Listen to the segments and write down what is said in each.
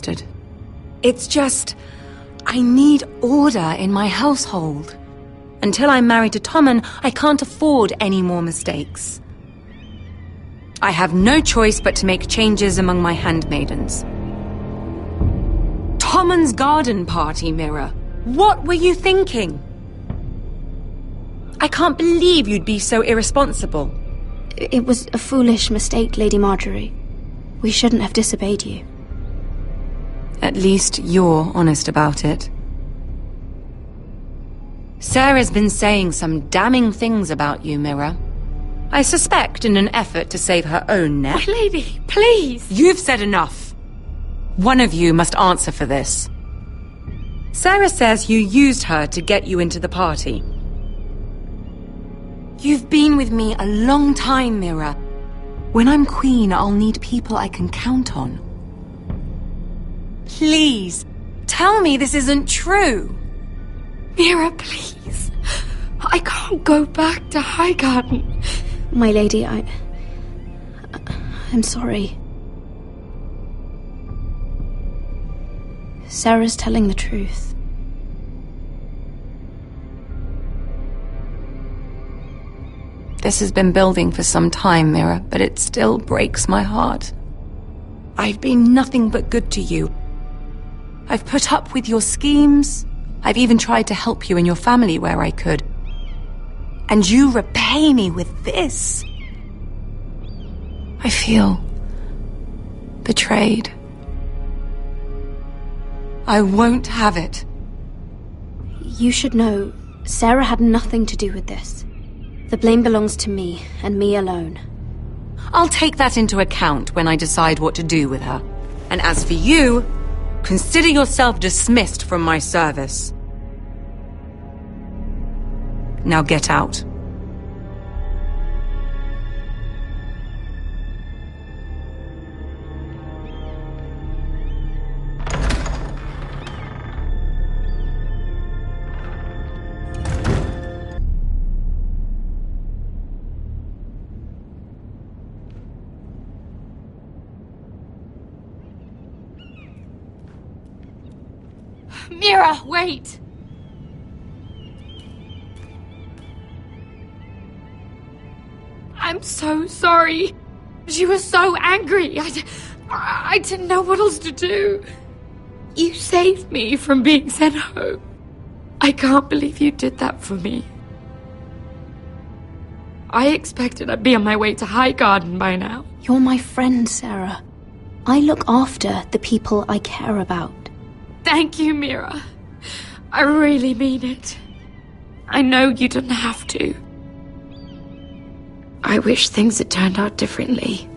interested. It's just, I need order in my household. Until I'm married to Tommen, I can't afford any more mistakes. I have no choice but to make changes among my handmaidens. Tommen's garden party, Mira. What were you thinking? I can't believe you'd be so irresponsible. It was a foolish mistake, Lady Marjorie. We shouldn't have disobeyed you. At least you're honest about it. Sarah's been saying some damning things about you, Mira. I suspect in an effort to save her own neck. My lady, please! You've said enough. One of you must answer for this. Sarah says you used her to get you into the party. You've been with me a long time, Mira. When I'm queen, I'll need people I can count on. Please, tell me this isn't true. Mira, please. I can't go back to Highgarden. My lady, I'm sorry. Sarah's telling the truth. This has been building for some time, Mira, but it still breaks my heart. I've been nothing but good to you. I've put up with your schemes. I've even tried to help you and your family where I could. And you repay me with this. I feel betrayed. I won't have it. You should know, Sarah had nothing to do with this. The blame belongs to me, and me alone. I'll take that into account when I decide what to do with her. And as for you, consider yourself dismissed from my service. Now get out. Mira, wait! I'm so sorry. She was so angry. I didn't know what else to do. You saved me from being sent home. I can't believe you did that for me. I expected I'd be on my way to Highgarden by now. You're my friend, Sarah. I look after the people I care about. Thank you, Mira. I really mean it. I know you didn't have to. I wish things had turned out differently.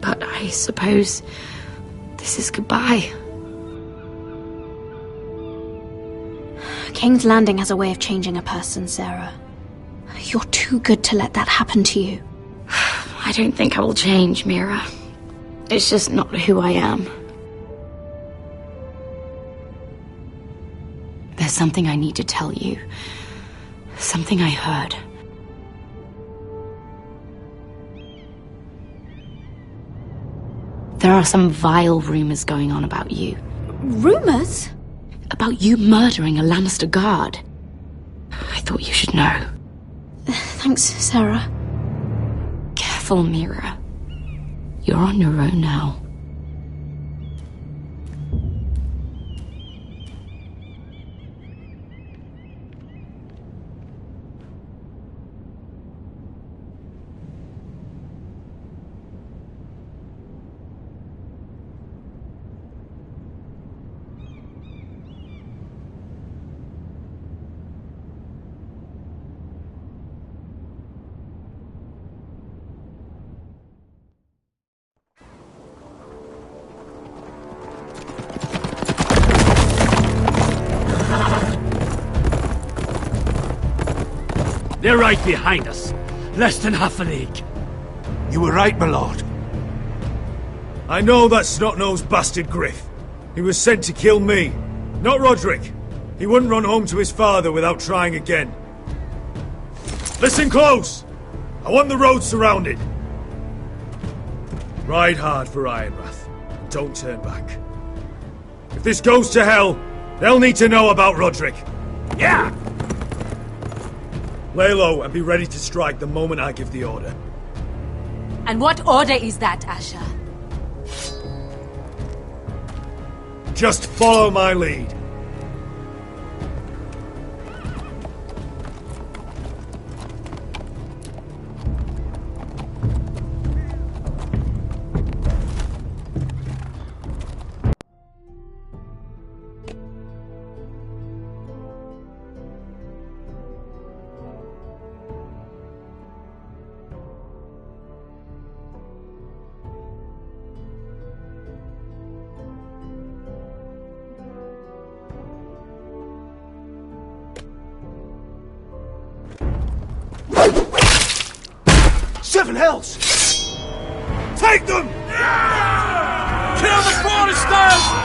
But I suppose this is goodbye. King's Landing has a way of changing a person, Sarah. You're too good to let that happen to you. I don't think I will change, Mira. It's just not who I am. There's something I need to tell you. Something I heard. There are some vile rumors going on about you. Rumors? About you murdering a Lannister guard. I thought you should know. Thanks, Sarah. Careful, Mira. You're on your own now. They're right behind us. Less than half a league. You were right, my lord. I know that snot-nosed bastard Griff. He was sent to kill me, not Roderick. He wouldn't run home to his father without trying again. Listen close! I want the road surrounded. Ride hard for Ironrath. don't turn back. If this goes to hell, they'll need to know about Roderick. Yeah! Lay low and be ready to strike the moment I give the order. And what order is that, Asher? Just follow my lead. Seven hells! Take them! Kill the cornerstones!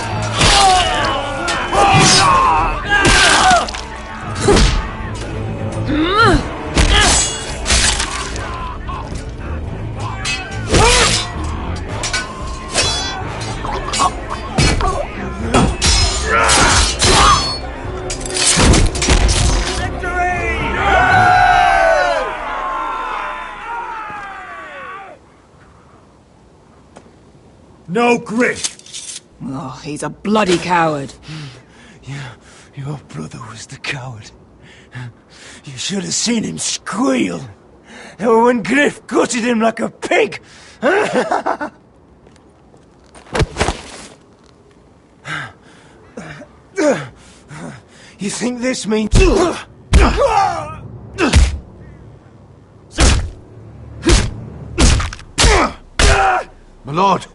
No Griff! Oh, he's a bloody coward. Your brother was the coward. You should have seen him squeal. When Griff gutted him like a pig. You think this means... My lord!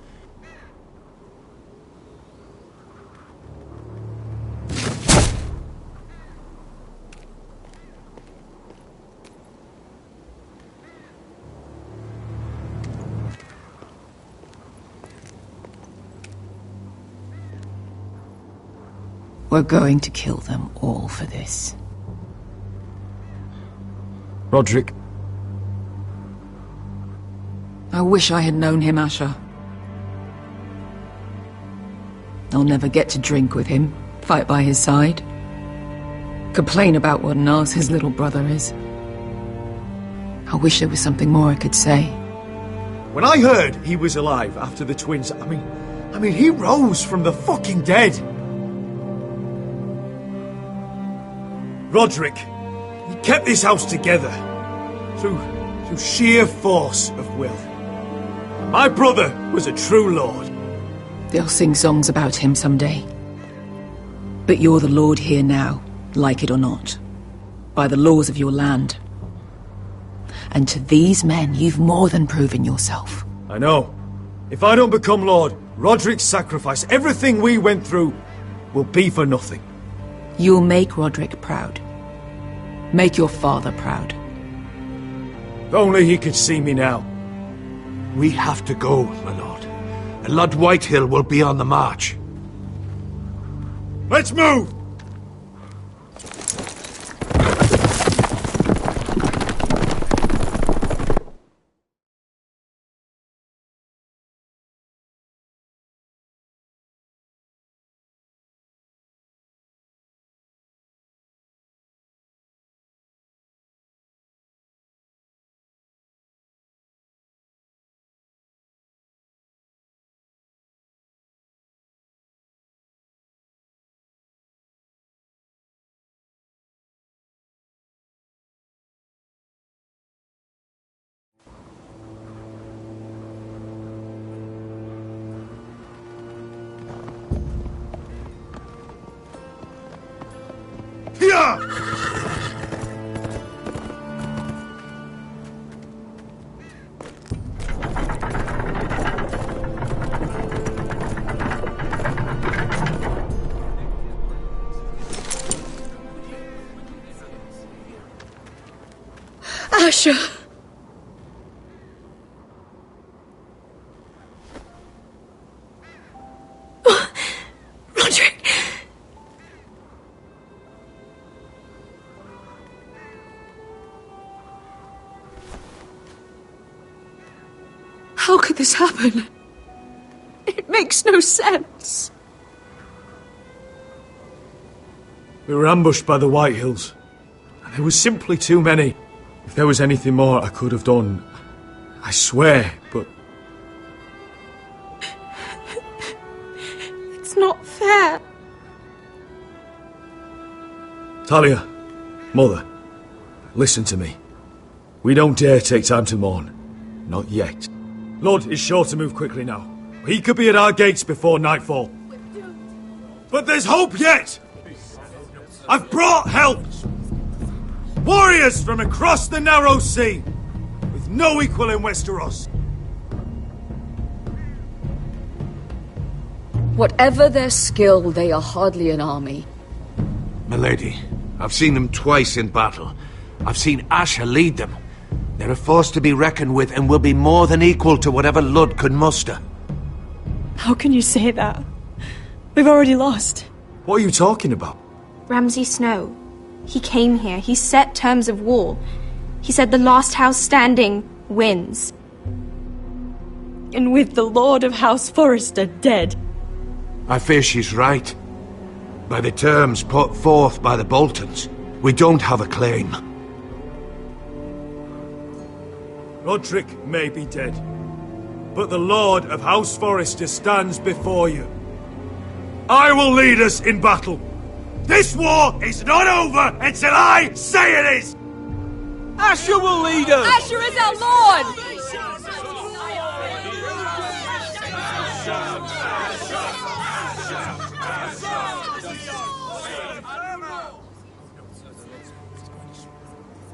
We're going to kill them all for this. Roderick. I wish I had known him, Asher. I'll never get to drink with him, fight by his side, complain about what an arse his little brother is. I wish there was something more I could say. When I heard he was alive after the twins, I mean, he rose from the fucking dead. Roderick, he kept this house together through sheer force of will. My brother was a true lord. They'll sing songs about him someday. But you're the lord here now, like it or not, by the laws of your land. And to these men, you've more than proven yourself. I know. If I don't become lord, Roderick's sacrifice, everything we went through, will be for nothing. You'll make Roderick proud. Make your father proud. If only he could see me now. We have to go, my lord. And Lord Whitehill will be on the march. Let's move! Asher! Roderick! How could this happen? It makes makes no sense. We were ambushed by the White Hills. And there was simply too many. If there was anything more I could have done, I swear, but... It's not fair. Talia, Mother, listen to me. We don't dare take time to mourn. Not yet. Lord is sure to move quickly now. He could be at our gates before nightfall. But there's hope yet! I've brought help! Warriors from across the narrow sea, with no equal in Westeros. Whatever their skill, they are hardly an army. Milady, I've seen them twice in battle. I've seen Asher lead them. They're a force to be reckoned with and will be more than equal to whatever Lud could muster. How can you say that? We've already lost. What are you talking about? Ramsay Snow. He came here. He set terms of war. He said the last house standing wins. And with the Lord of House Forrester dead. I fear she's right. By the terms put forth by the Boltons, we don't have a claim. Roderick may be dead, but the Lord of House Forrester stands before you. I will lead us in battle. This war is not over until I say it is! Asher will lead us! Asher is our lord!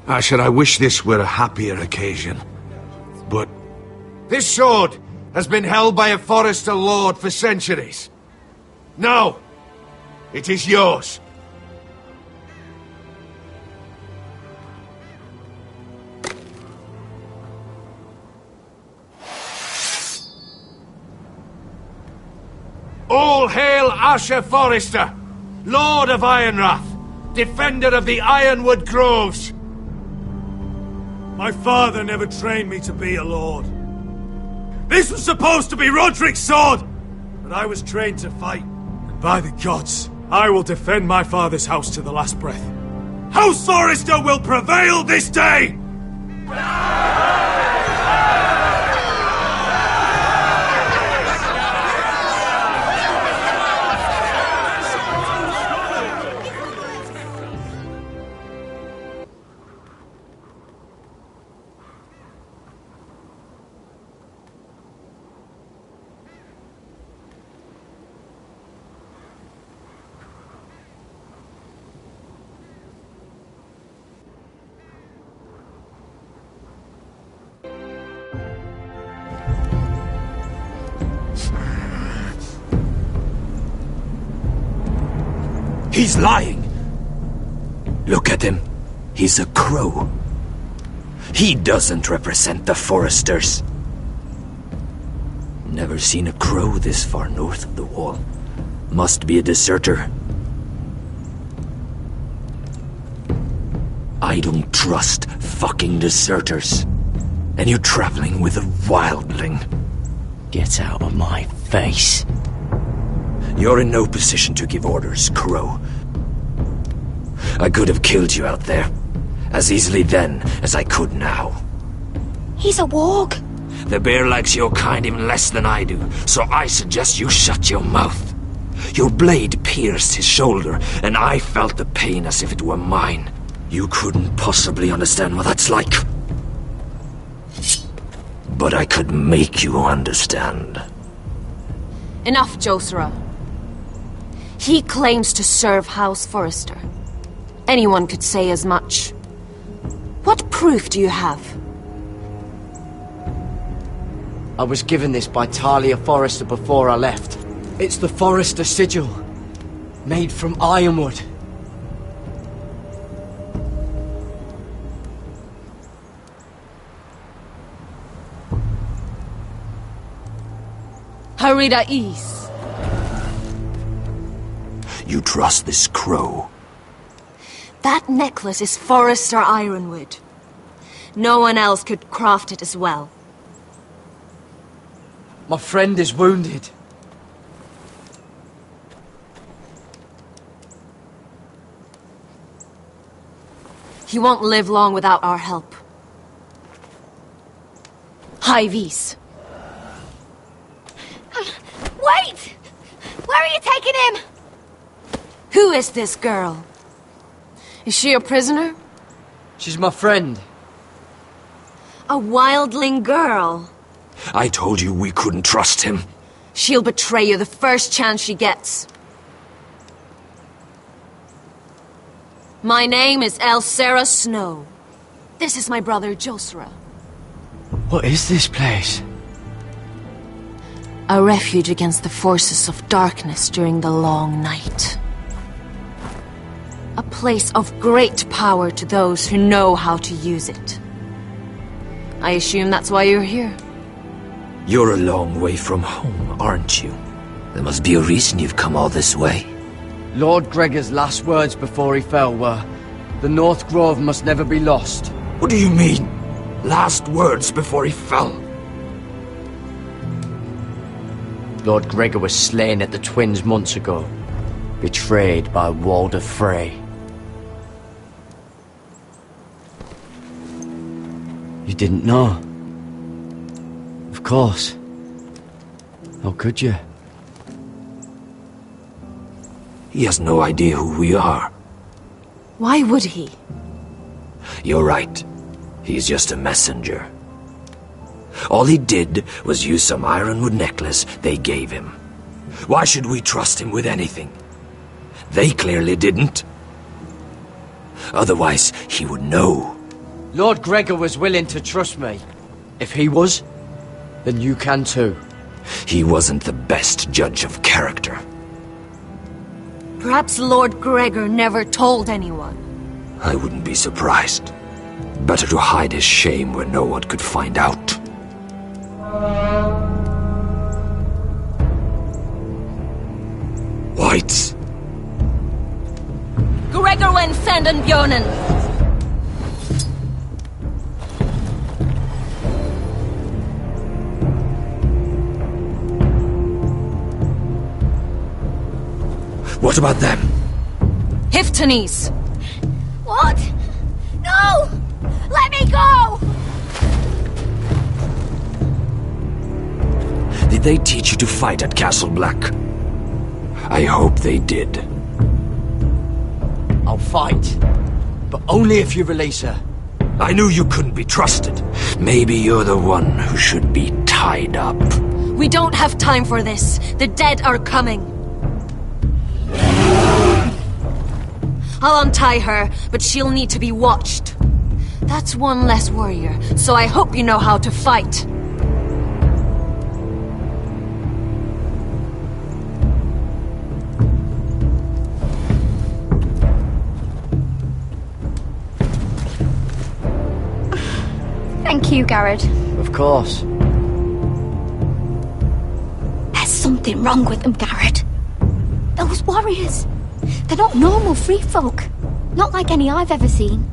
Asher, I wish this were a happier occasion. But this sword has been held by a Forrester lord for centuries. Now, it is yours. All hail Asher Forrester, Lord of Ironrath, defender of the Ironwood Groves. My father never trained me to be a lord. This was supposed to be Roderick's sword, but I was trained to fight. And by the gods, I will defend my father's house to the last breath. House Forrester will prevail this day! He's lying! Look at him. He's a crow. He doesn't represent the Foresters. Never seen a crow this far north of the wall. Must be a deserter. I don't trust fucking deserters. And you're traveling with a wildling. Get out of my face. You're in no position to give orders, Crow. I could have killed you out there, as easily then as I could now. He's a warg. The bear likes your kind even less than I do, so I suggest you shut your mouth. Your blade pierced his shoulder, and I felt the pain as if it were mine. You couldn't possibly understand what that's like. But I could make you understand. Enough, Josera. He claims to serve House Forrester. Anyone could say as much. What proof do you have? I was given this by Talia Forrester before I left. It's the Forrester sigil, made from ironwood. Harida East. You trust this crow? That necklace is Forrester ironwood. No one else could craft it as well. My friend is wounded. He won't live long without our help. High vis. Wait! Where are you taking him? Who is this girl? Is she a prisoner? She's my friend. A wildling girl. I told you we couldn't trust him. She'll betray you the first chance she gets. My name is Elsera Snow. This is my brother Josra. What is this place? A refuge against the forces of darkness during the long night. A place of great power to those who know how to use it. I assume that's why you're here. You're a long way from home, aren't you? There must be a reason you've come all this way. Lord Gregor's last words before he fell were, "The North Grove must never be lost." What do you mean? Last words before he fell? Lord Gregor was slain at the Twins months ago, betrayed by Walder Frey. You didn't know? Of course. How could you? He has no idea who we are. Why would he? You're right. He's just a messenger. All he did was use some ironwood necklace they gave him. Why should we trust him with anything? They clearly didn't. Otherwise, he would know. Lord Gregor was willing to trust me. If he was, then you can too. He wasn't the best judge of character. Perhaps Lord Gregor never told anyone. I wouldn't be surprised. Better to hide his shame where no one could find out. Whites. Gregor wen senden björnen! What about them? Hiftanes! What? No! Let me go! Did they teach you to fight at Castle Black? I hope they did. I'll fight. But only if you release her. I knew you couldn't be trusted. Maybe you're the one who should be tied up. We don't have time for this. The dead are coming. I'll untie her, but she'll need to be watched. That's one less warrior, so I hope you know how to fight. Thank you, Garrett. Of course. There's something wrong with them, Garrett. Those warriors. They're not normal free folk. Not like any I've ever seen.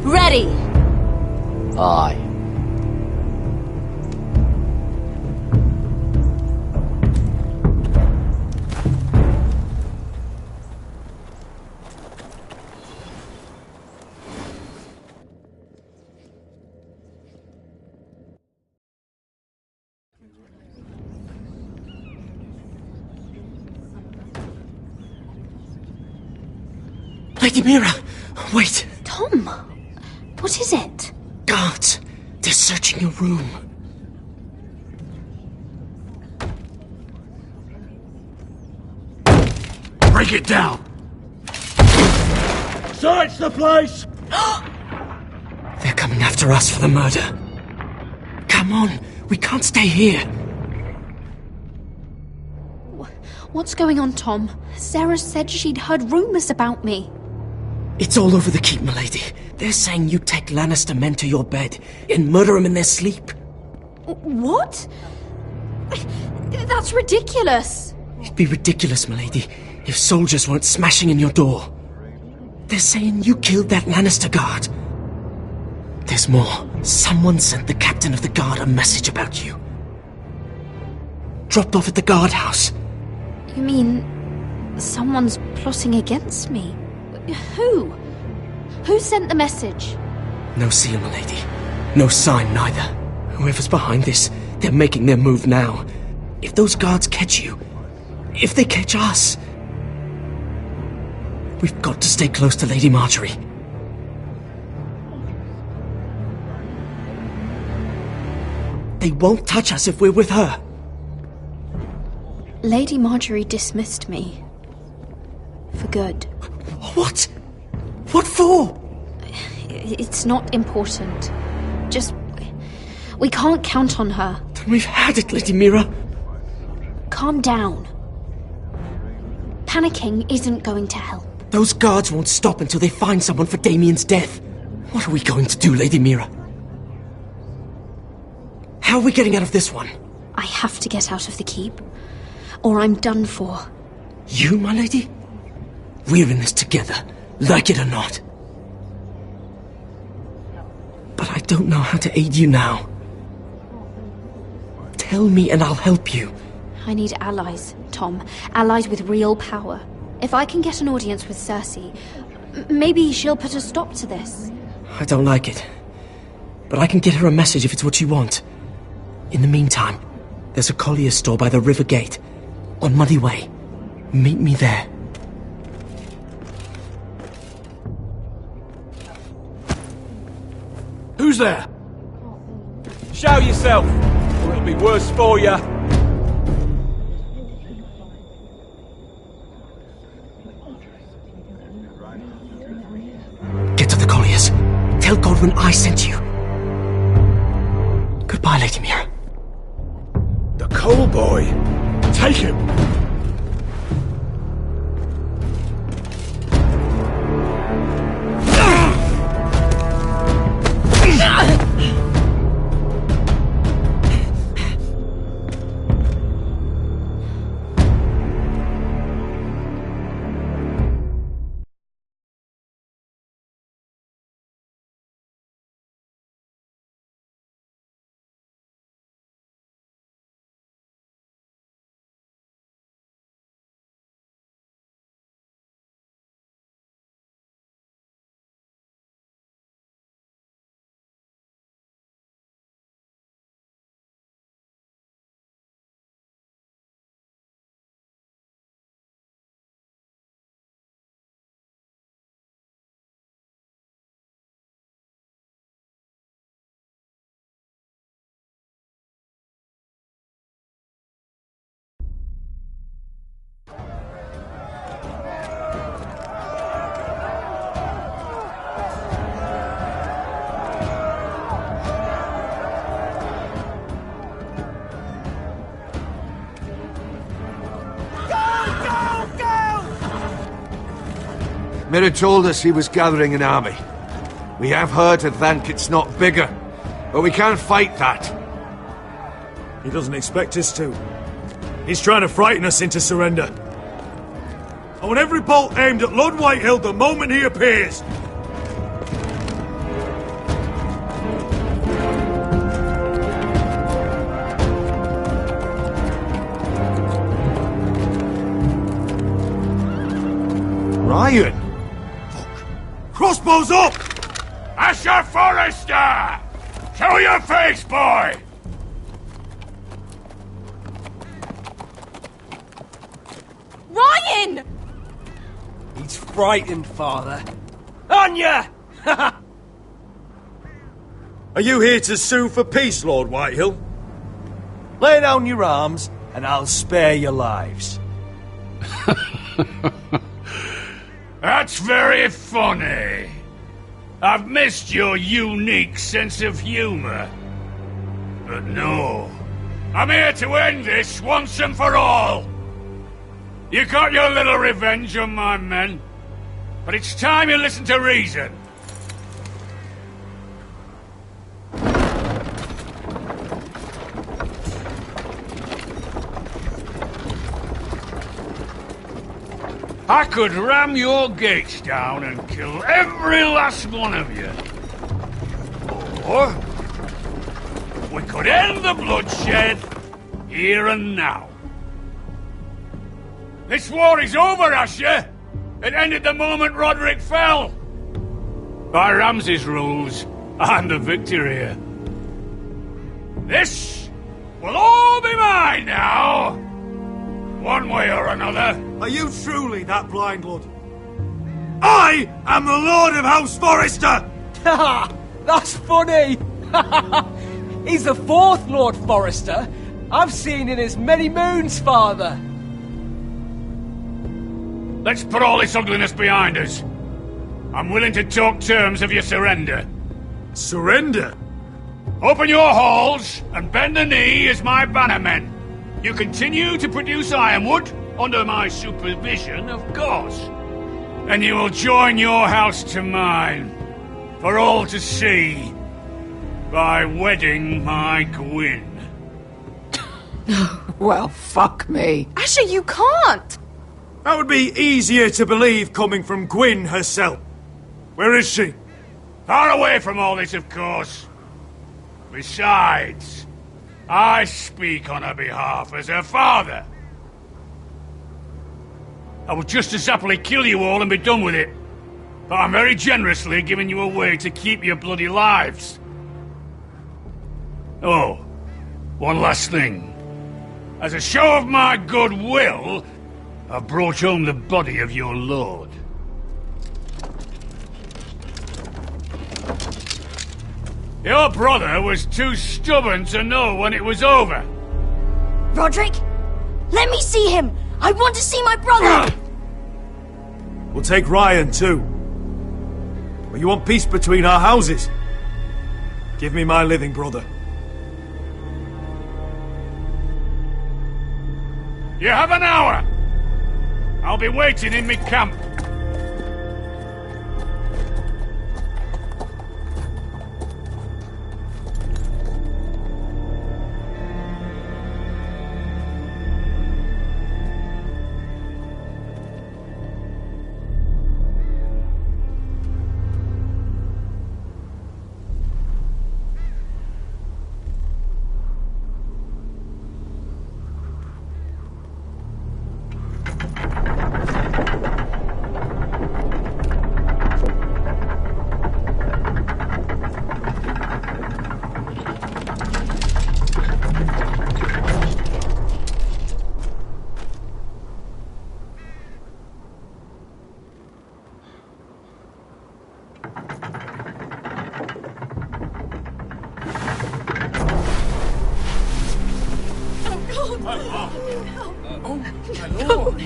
Ready! Aye. Lady Mira, wait. Tom, what is it? Guards, they're searching your room. Break it down! Search the place! They're coming after us for the murder. Come on, we can't stay here. What's going on, Tom? Sarah said she'd heard rumors about me. It's all over the keep, milady. They're saying you take Lannister men to your bed and murder them in their sleep. What? That's ridiculous. It'd be ridiculous, milady, if soldiers weren't smashing in your door. They're saying you killed that Lannister guard. There's more. Someone sent the captain of the guard a message about you. Dropped off at the guardhouse. You mean Someone's plotting against me. Who? Who sent the message? No seal, milady. No sign, neither. Whoever's behind this, they're making their move now. If those guards catch you, if they catch us, we've got to stay close to Lady Marjorie. They won't touch us if we're with her. Lady Marjorie dismissed me. For good. What? What for? It's not important. Just... we can't count on her. Then we've had it, Lady Mira. Calm down. Panicking isn't going to help. Those guards won't stop until they find someone for Damien's death. What are we going to do, Lady Mira? How are we getting out of this one? I have to get out of the keep, or I'm done for. You, my lady? We're in this together, like it or not. But I don't know how to aid you now. Tell me and I'll help you. I need allies, Tom. Allies with real power. If I can get an audience with Cersei, maybe she'll put a stop to this. I don't like it. But I can get her a message if it's what you want. In the meantime, there's a collier's store by the river gate, on Muddy Way. Meet me there. Who's there? Show yourself, or it'll be worse for you. Get to the colliers. Tell Godwin I sent you. Goodbye, Lady Mira. The Coal Boy. Take him. Mira told us he was gathering an army. We have heard to think it's not bigger, but we can't fight that. He doesn't expect us to. He's trying to frighten us into surrender. I want every bolt aimed at Lord Whitehill the moment he appears. Ryan! Crossbows up! Asher Forrester! Show your face, boy! Ryan! He's frightened, father. On ya! Are you here to sue for peace, Lord Whitehill? Lay down your arms, and I'll spare your lives. That's very funny. I've missed your unique sense of humor. But no, I'm here to end this once and for all. You got your little revenge on my men, but it's time you listen to reason. I could ram your gates down and kill every last one of you. Or we could end the bloodshed here and now. This war is over, Asher! It ended the moment Roderick fell! By Ramsay's rules, I'm the victor here. This will all be mine now! One way or another. Are you truly that blind, Lord? I am the Lord of House Forrester! Ha! That's funny! He's the fourth Lord Forrester I've seen in as many moons, Father! Let's put all this ugliness behind us. I'm willing to talk terms of your surrender. Surrender? Open your halls and bend the knee as my bannermen. You continue to produce ironwood, under my supervision, of course. And you will join your house to mine, for all to see, by wedding my Gwyn. Well, fuck me. Asher, you can't! That would be easier to believe coming from Gwyn herself. Where is she? Far away from all this, of course. Besides, I speak on her behalf as her father. I would just as happily kill you all and be done with it. But I'm very generously giving you a way to keep your bloody lives. Oh, one last thing. As a show of my goodwill, I've brought home the body of your lord. Your brother was too stubborn to know when it was over. Roderick, let me see him! I want to see my brother! We'll take Ryan, too. But you want peace between our houses? Give me my living brother. You have an hour! I'll be waiting in my camp. No!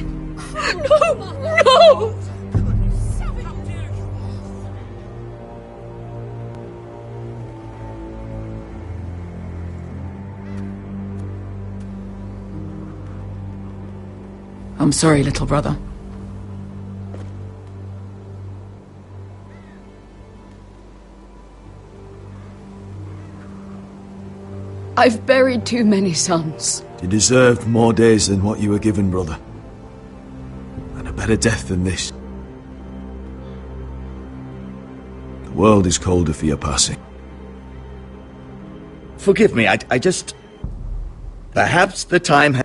I'm sorry, little brother. I've buried too many sons. You deserved more days than what you were given, brother. And a better death than this. The world is colder for your passing. Forgive me, I just... Perhaps the time has...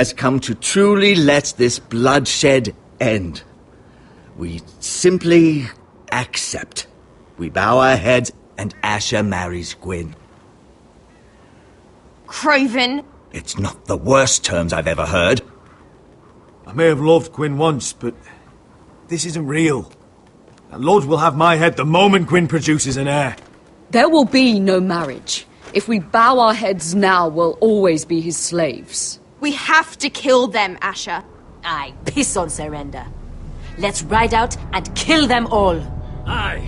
has come to truly let this bloodshed end. We simply accept. We bow our heads and Asher marries Gwyn. Craven! It's not the worst terms I've ever heard. I may have loved Gwyn once, but this isn't real. And Lord will have my head the moment Gwyn produces an heir. There will be no marriage. If we bow our heads now, we'll always be his slaves. We have to kill them, Asher. Aye, piss on surrender. Let's ride out and kill them all. Aye.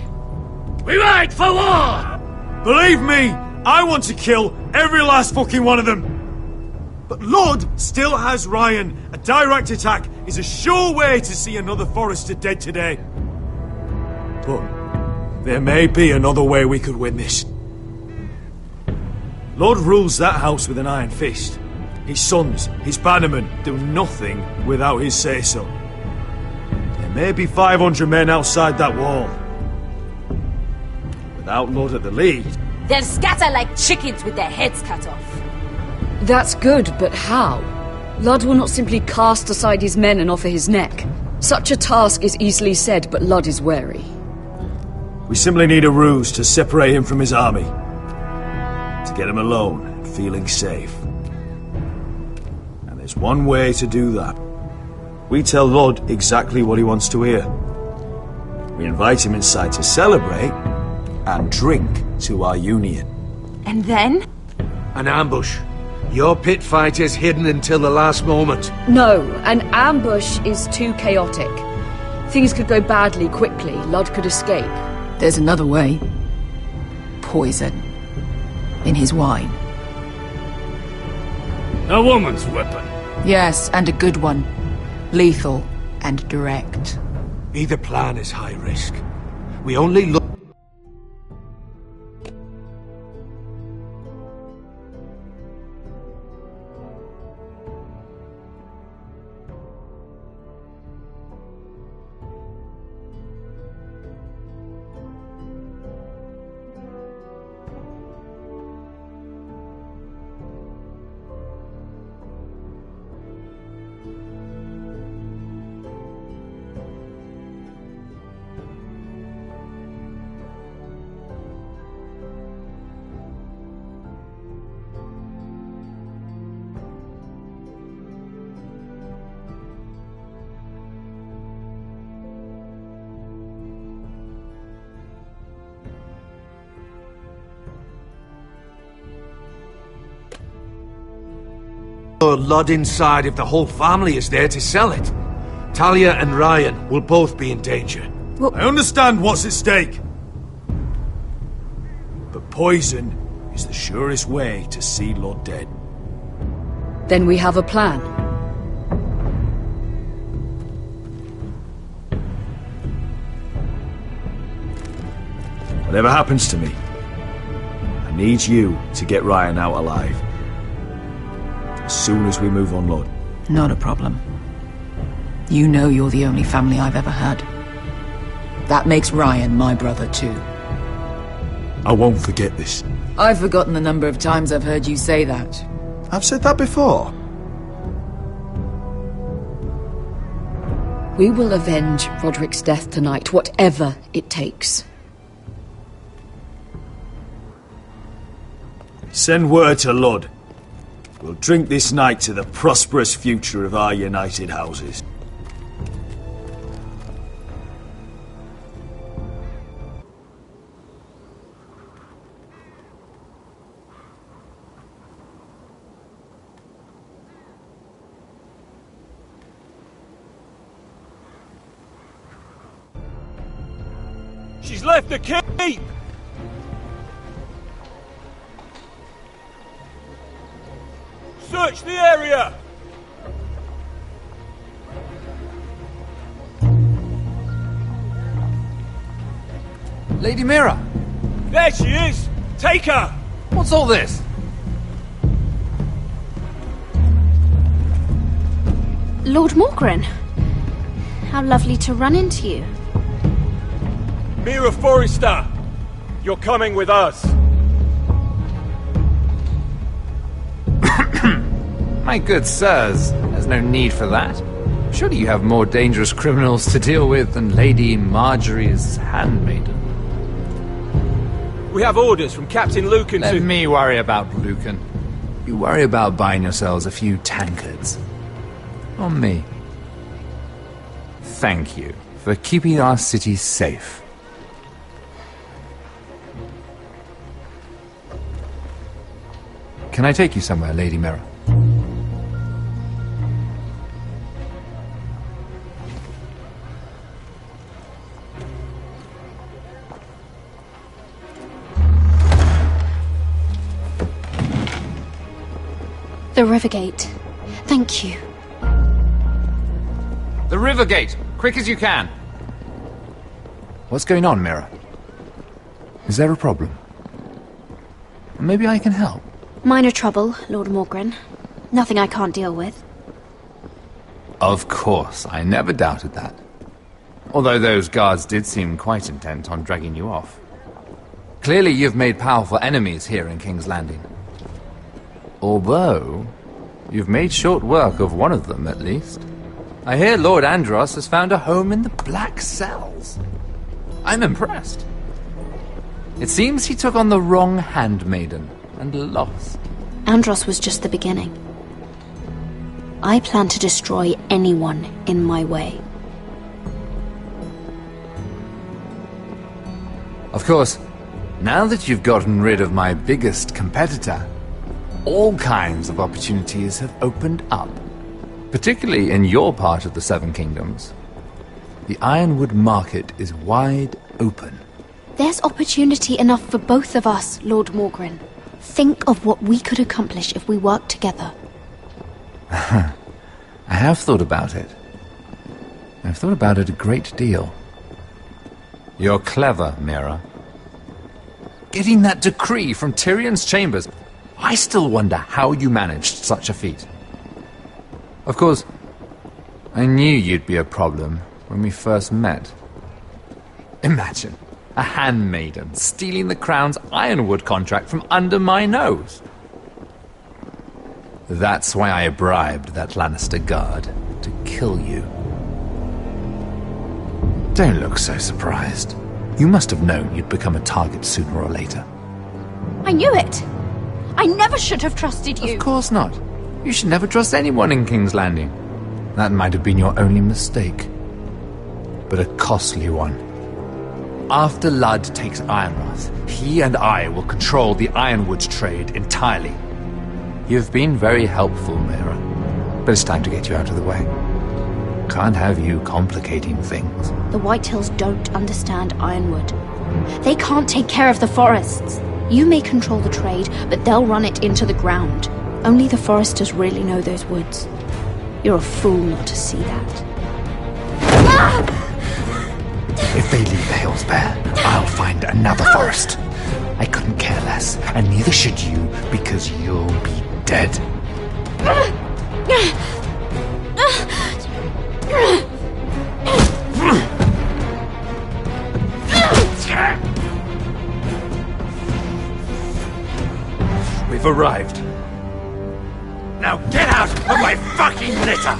We ride for war! Believe me, I want to kill every last fucking one of them. But Lord still has Ryan. A direct attack is a sure way to see another Forrester dead today. But there may be another way we could win this. Lord rules that house with an iron fist. His sons, his bannermen, do nothing without his say-so. There may be 500 men outside that wall. Without Lord at the lead... They'll scatter like chickens with their heads cut off. That's good, but how? Lud will not simply cast aside his men and offer his neck. Such a task is easily said, but Lud is wary. We simply need a ruse to separate him from his army. To get him alone and feeling safe. And there's one way to do that. We tell Lud exactly what he wants to hear. We invite him inside to celebrate and drink to our union. And then? An ambush. Your pit fighters hidden until the last moment. No, an ambush is too chaotic. Things could go badly quickly. Lud could escape. There's another way. Poison. In his wine. A woman's weapon. Yes, and a good one. Lethal and direct. Either plan is high risk. We only look... Lud inside if the whole family is there to sell it. Talia and Ryan will both be in danger. Well, I understand what's at stake. But poison is the surest way to see Lud dead. Then we have a plan. Whatever happens to me, I need you to get Ryan out alive. As soon as we move on, Lord. Not a problem. You know you're the only family I've ever had. That makes Ryan my brother too. I won't forget this. I've forgotten the number of times I've heard you say that. I've said that before. We will avenge Roderick's death tonight, whatever it takes. Send word to Lud. We'll drink this night to the prosperous future of our united houses. She's left the keep! Search the area! Lady Mira! There she is! Take her! What's all this? Lord Morgren. How lovely to run into you. Mira Forrester! You're coming with us. My good sirs, there's no need for that. Surely you have more dangerous criminals to deal with than Lady Marjorie's handmaiden. We have orders from Captain Lucan to... Let me worry about Lucan. You worry about buying yourselves a few tankards. On me. Thank you for keeping our city safe. Can I take you somewhere, Lady Mira? The Rivergate. Thank you. The Rivergate! Quick as you can! What's going on, Mira? Is there a problem? Maybe I can help. Minor trouble, Lord Morgren. Nothing I can't deal with. Of course, I never doubted that. Although those guards did seem quite intent on dragging you off. Clearly you've made powerful enemies here in King's Landing. Although, you've made short work of one of them, at least. I hear Lord Andros has found a home in the Black Cells. I'm impressed. It seems he took on the wrong handmaiden and lost. Andros was just the beginning. I plan to destroy anyone in my way. Of course, now that you've gotten rid of my biggest competitor, all kinds of opportunities have opened up. Particularly in your part of the Seven Kingdoms. The Ironwood market is wide open. There's opportunity enough for both of us, Lord Morgren. Think of what we could accomplish if we worked together. I have thought about it. I've thought about it a great deal. You're clever, Mira. Getting that decree from Tyrion's chambers, I still wonder how you managed such a feat. Of course, I knew you'd be a problem when we first met. Imagine a handmaiden stealing the Crown's Ironwood contract from under my nose. That's why I bribed that Lannister guard to kill you. Don't look so surprised. You must have known you'd become a target sooner or later. I knew it! I never should have trusted you! Of course not. You should never trust anyone in King's Landing. That might have been your only mistake. But a costly one. After Ludd takes Ironrath, he and I will control the Ironwood trade entirely. You've been very helpful, Mira. But it's time to get you out of the way. Can't have you complicating things. The Whitehills don't understand Ironwood. They can't take care of the forests. You may control the trade, but they'll run it into the ground. Only the Foresters really know those woods. You're a fool not to see that. If they leave the hills bare, I'll find another forest. I couldn't care less, and neither should you, because you'll be dead. We've arrived. Now get out of my fucking litter!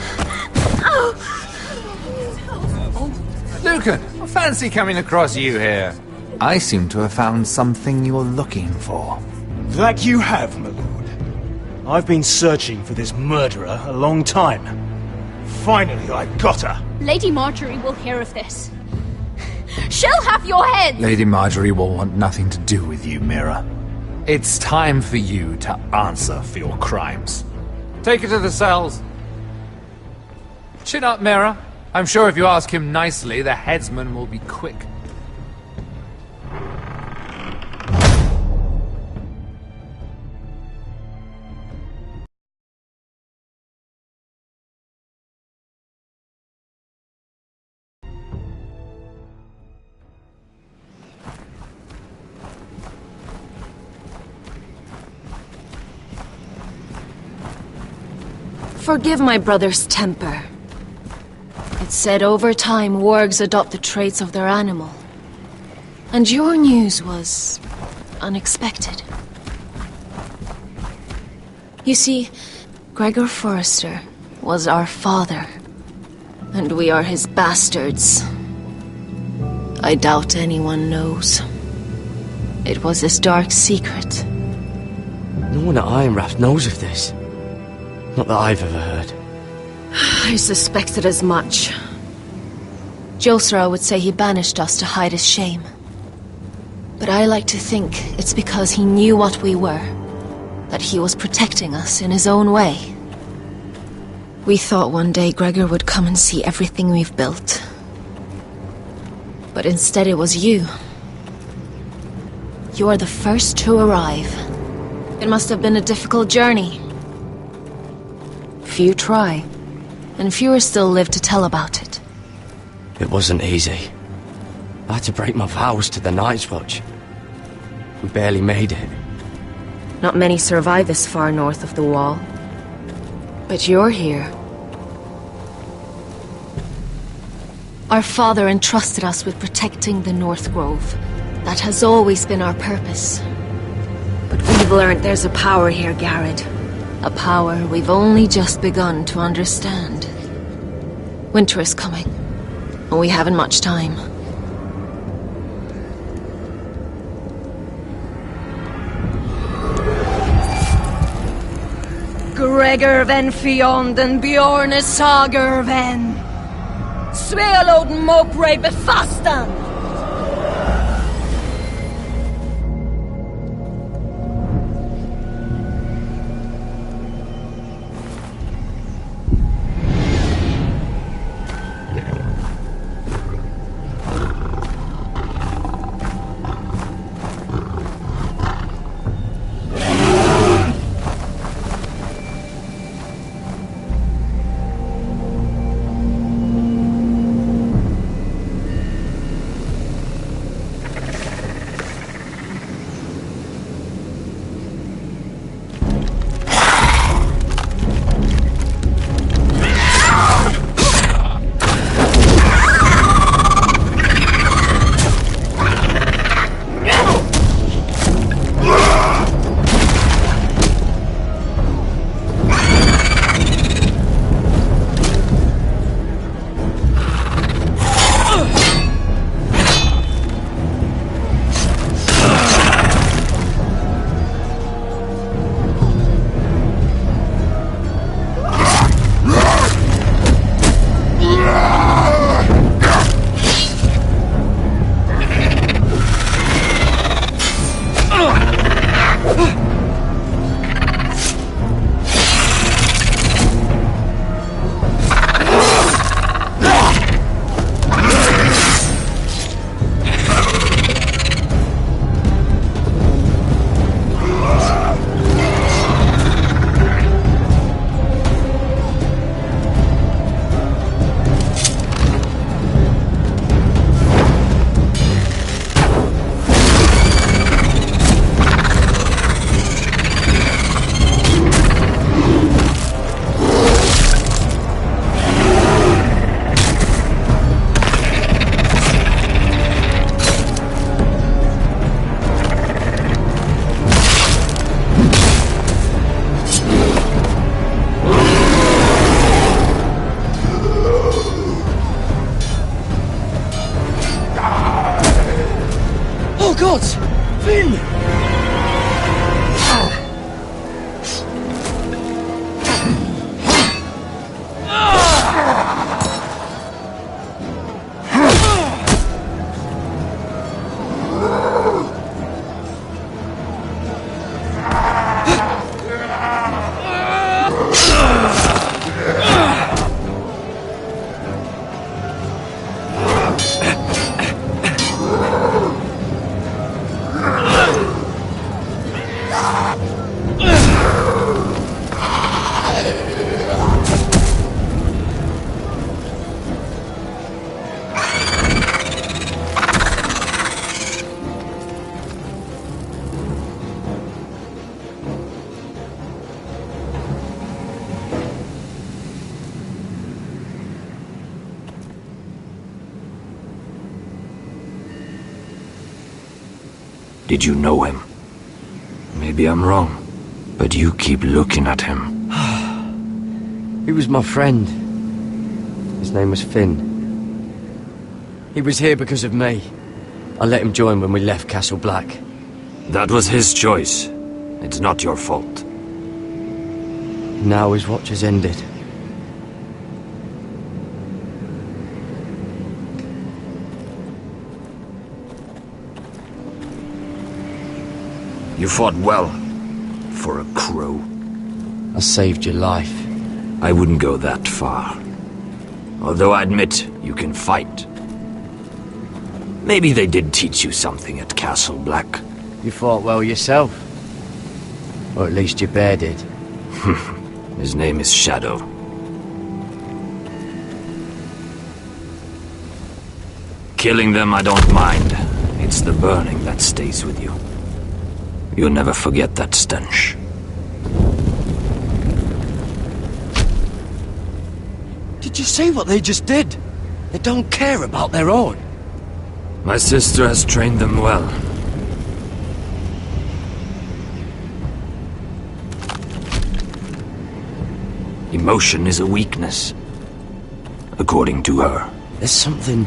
Lucan, I fancy coming across you here. I seem to have found something you're looking for. That you have, my lord. I've been searching for this murderer a long time. Finally, I've got her. Lady Marjorie will hear of this. She'll have your head! Lady Marjorie will want nothing to do with you, Mira. It's time for you to answer for your crimes. Take her to the cells. Chin up, Mira. I'm sure if you ask him nicely, the headsman will be quick. Forgive my brother's temper. It's said over time wargs adopt the traits of their animal. And your news was unexpected. You see, Gregor Forrester was our father, and we are his bastards. I doubt anyone knows. It was his dark secret. No one at Ironrath knows of this. Not that I've ever heard. I suspected as much. Josra would say he banished us to hide his shame. But I like to think it's because he knew what we were, that he was protecting us in his own way. We thought one day Gregor would come and see everything we've built. But instead it was you. You are the first to arrive. It must have been a difficult journey. Few try, and fewer still live to tell about it. It wasn't easy. I had to break my vows to the Night's Watch. We barely made it. Not many survive this far north of the Wall. But you're here. Our father entrusted us with protecting the North Grove. That has always been our purpose. But we've learned there's a power here, Garrett. A power we've only just begun to understand. Winter is coming, and we haven't much time. Gregor ven Fionden Bjorne Sager ven. Svealoden Mokre befastan. Did you know him? Maybe I'm wrong, but you keep looking at him. He was my friend. His name was Finn. He was here because of me. I let him join when we left Castle Black. That was his choice. It's not your fault. Now his watch has ended. You fought well. For a crow. I saved your life. I wouldn't go that far. Although I admit, you can fight. Maybe they did teach you something at Castle Black. You fought well yourself. Or at least your bear did. His name is Shadow. Killing them I don't mind. It's the burning that stays with you. You'll never forget that stench. Did you see what they just did? They don't care about their own. My sister has trained them well. Emotion is a weakness, according to her. There's something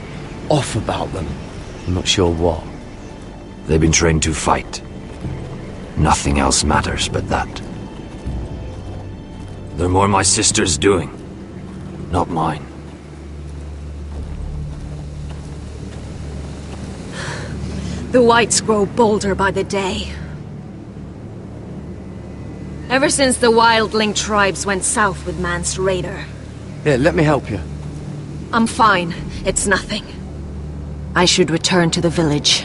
off about them. I'm not sure what. They've been trained to fight. Nothing else matters but that. They're more my sister's doing, not mine. The whites grow bolder by the day. Ever since the wildling tribes went south with Mance Raider. Here, let me help you. I'm fine. It's nothing. I should return to the village.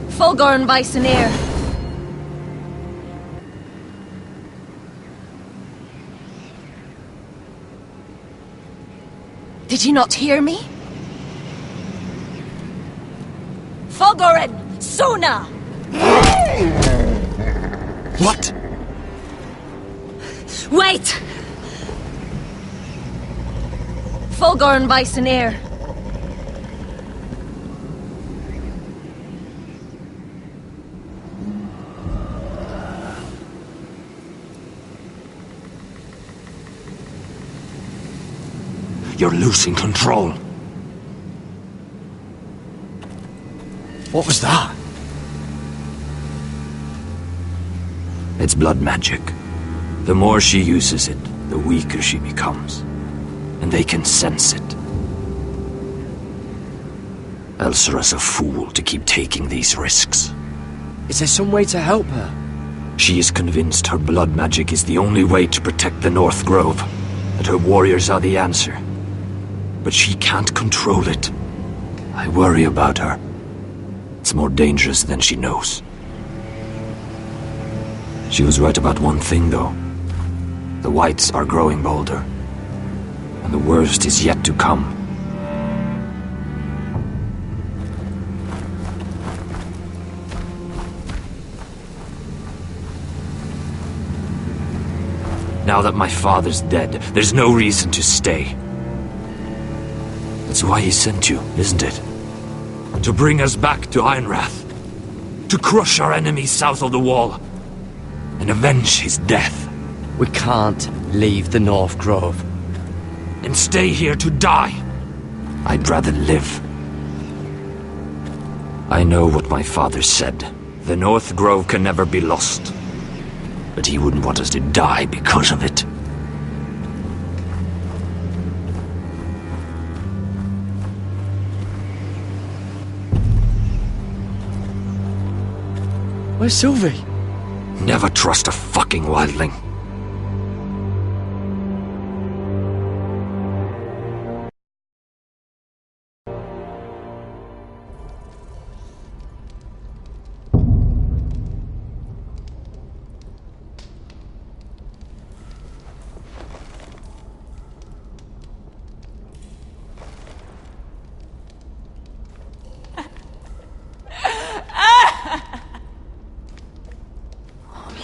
Fulgorn Bisoneer. Did you not hear me? Fulgorn! Suna! What? Wait! Fulgorn Bisoneer. You're losing control. What was that? It's blood magic. The more she uses it, the weaker she becomes. And they can sense it. Elsera's a fool to keep taking these risks. Is there some way to help her? She is convinced her blood magic is the only way to protect the North Grove, that her warriors are the answer. But she can't control it. I worry about her. It's more dangerous than she knows. She was right about one thing, though. The whites are growing bolder. And the worst is yet to come. Now that my father's dead, there's no reason to stay. That's why he sent you, isn't it? To bring us back to Ironrath. To crush our enemies south of the Wall. And avenge his death. We can't leave the North Grove. And stay here to die. I'd rather live. I know what my father said. The North Grove can never be lost. But he wouldn't want us to die because of it. Where's Sylvie? Never trust a fucking wildling.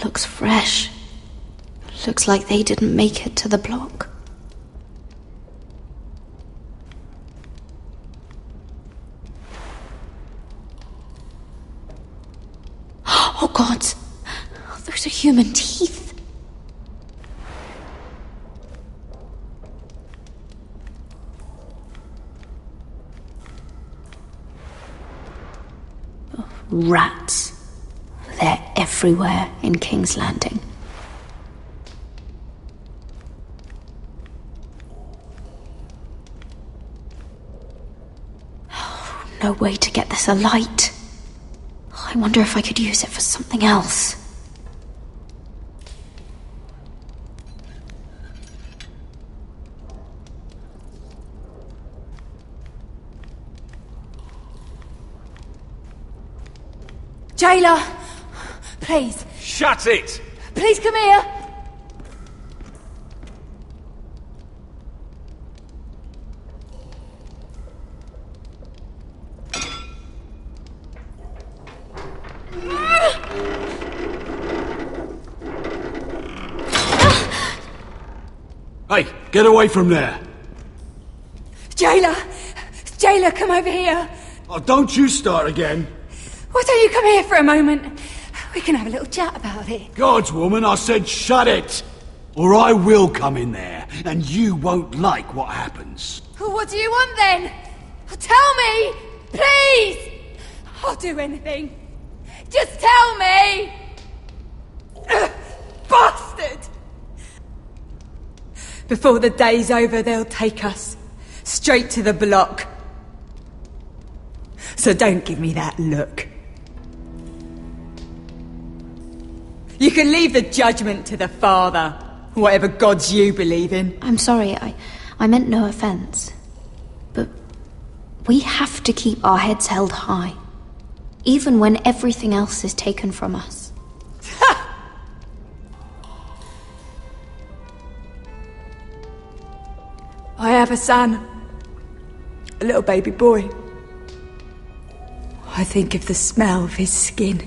Looks fresh. Looks like they didn't make it to the block. Oh God! Those are human teeth. Rats. They're everywhere in King's Landing. No way to get this alight. I wonder if I could use it for something else. Jailer! Please. Shut it! Please come here! Hey, get away from there! Jailer! Jailer, come over here! Oh, don't you start again! Why don't you come here for a moment? We can have a little chat about it. Gods, woman, I said shut it! Or I will come in there, and you won't like what happens. What do you want then? Tell me! Please! I'll do anything. Just tell me! Bastard! Before the day's over, they'll take us straight to the block. So don't give me that look. You can leave the judgment to the Father, whatever gods you believe in. I'm sorry, I meant no offense. But we have to keep our heads held high, even when everything else is taken from us. I have a son, a little baby boy. I think of the smell of his skin,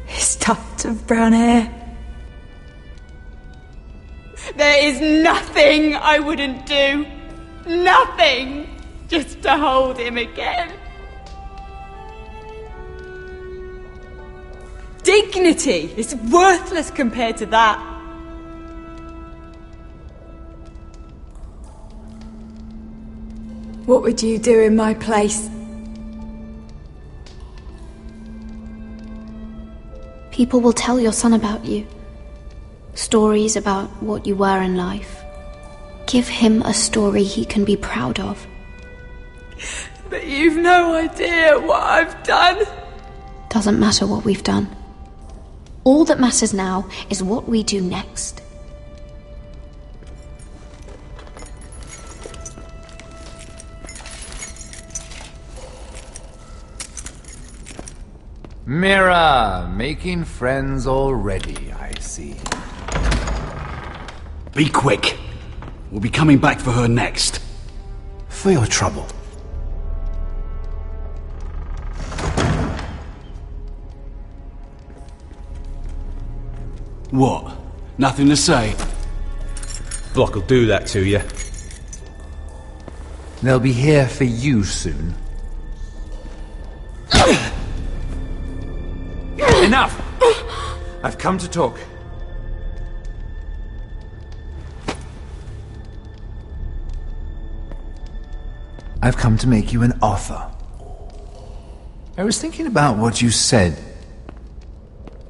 his tuft of brown hair. There is nothing I wouldn't do. Nothing! Just to hold him again. Dignity is worthless compared to that. What would you do in my place? People will tell your son about you. Stories about what you were in life. Give him a story he can be proud of. But you've no idea what I've done. Doesn't matter what we've done. All that matters now is what we do next. Mira, making friends already, I see. Be quick. We'll be coming back for her next. For your trouble. What? Nothing to say? Block will do that to you. They'll be here for you soon. Enough! I've come to talk. I've come to make you an offer. I was thinking about what you said,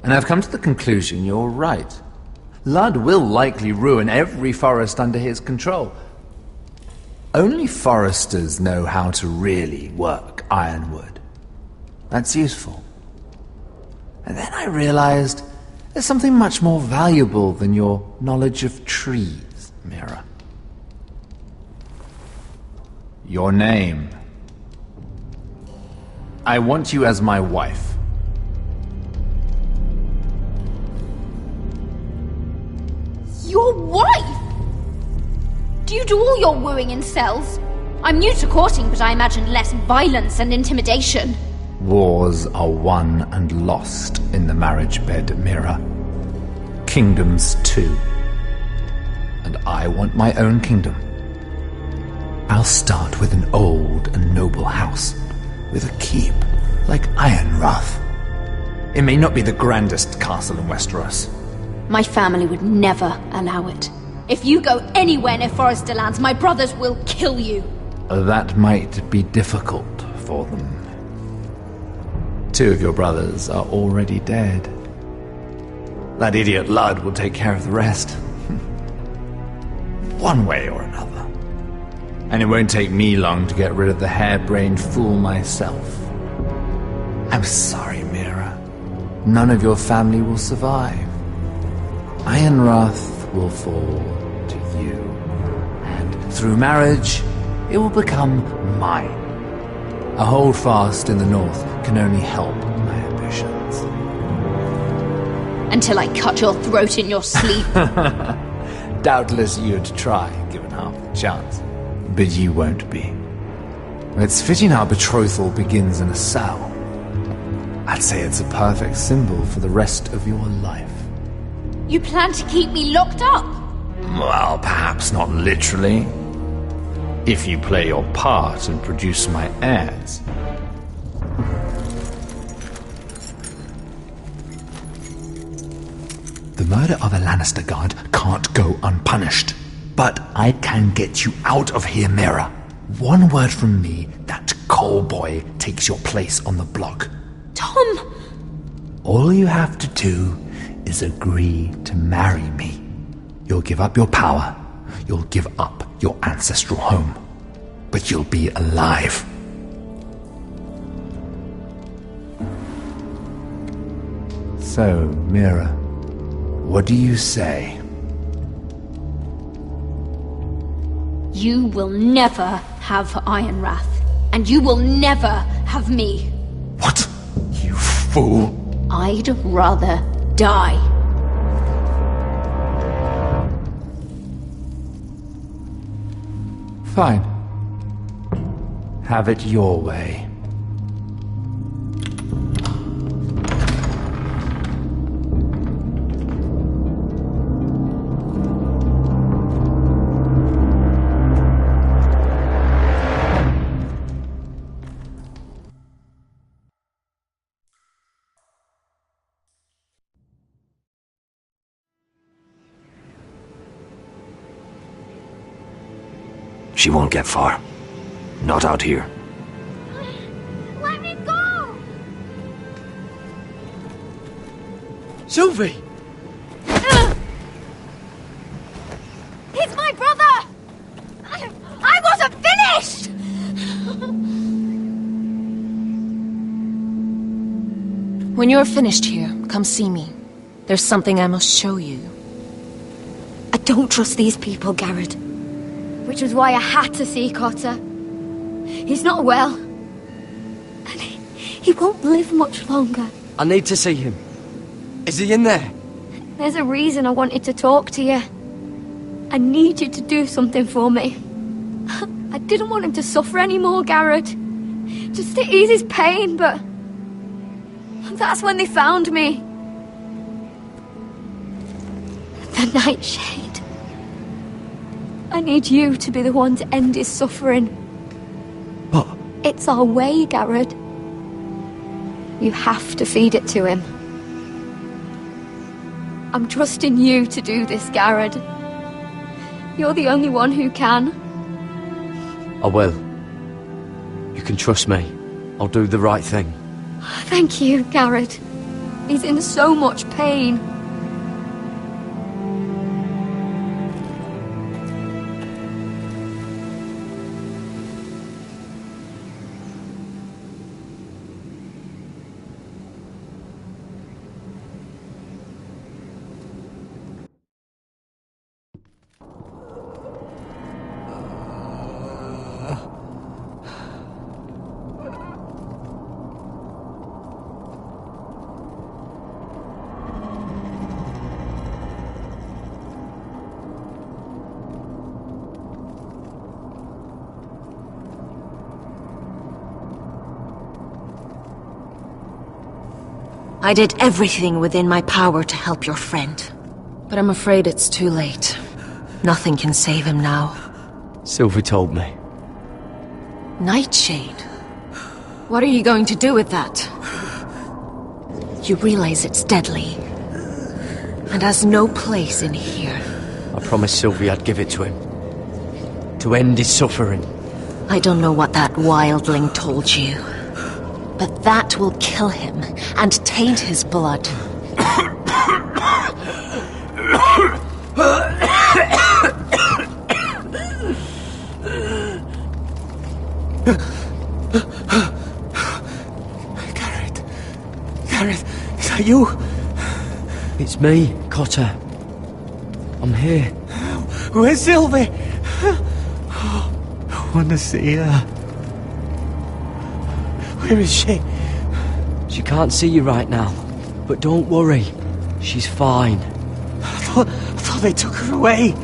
and I've come to the conclusion you're right. Ludd will likely ruin every forest under his control. Only foresters know how to really work ironwood. That's useful. And then I realized there's something much more valuable than your knowledge of trees, Mira. Your name. I want you as my wife. Your wife? Do you do all your wooing in cells? I'm new to courting, but I imagine less violence and intimidation. Wars are won and lost in the marriage bed, Mira. Kingdoms too. And I want my own kingdom. I'll start with an old and noble house, with a keep, like Ironrath. It may not be the grandest castle in Westeros. My family would never allow it. If you go anywhere near Forester lands, my brothers will kill you. That might be difficult for them. 2 of your brothers are already dead. That idiot Lud will take care of the rest. One way or another. And it won't take me long to get rid of the harebrained fool myself. I'm sorry, Mira. None of your family will survive. Ironrath will fall to you. And through marriage, it will become mine. A holdfast in the north can only help my ambitions. Until I cut your throat in your sleep. Doubtless you'd try, given half the chance. But you won't be. It's fitting our betrothal begins in a cell. I'd say it's a perfect symbol for the rest of your life. You plan to keep me locked up? Well, perhaps not literally. If you play your part and produce my heirs. The murder of a Lannister guard can't go unpunished. But I can get you out of here, Mira. One word from me, that coal boy takes your place on the block. Tom! All you have to do is agree to marry me. You'll give up your power. You'll give up your ancestral home. But you'll be alive. So, Mira, what do you say? You will never have Ironrath. And you will never have me. What? You fool! I'd rather die. Fine. Have it your way. She won't get far. Not out here. Let me go! Sylvie! He's my brother! I wasn't finished! When you're finished here, come see me. There's something I must show you. I don't trust these people, Garrett. Which was why I had to see Cotter. He's not well. And he won't live much longer. I need to see him. Is he in there? There's a reason I wanted to talk to you. I need you to do something for me. I didn't want him to suffer anymore, Garrett. Just to ease his pain, but... that's when they found me. The Nightshade. I need you to be the one to end his suffering. But... it's our way, Garrett. You have to feed it to him. I'm trusting you to do this, Garrett. You're the only one who can. I will. You can trust me. I'll do the right thing. Thank you, Garrett. He's in so much pain. I did everything within my power to help your friend. But I'm afraid it's too late. Nothing can save him now. Sylvie told me. Nightshade? What are you going to do with that? You realize it's deadly. And has no place in here. I promised Sylvie I'd give it to him. To end his suffering. I don't know what that wildling told you. But that will kill him and taint his blood. Gareth, is that you? It's me, Cotter. I'm here. Where's Sylvie? I want to see her. Where is she? She can't see you right now, but don't worry. She's fine. I thought they took her away.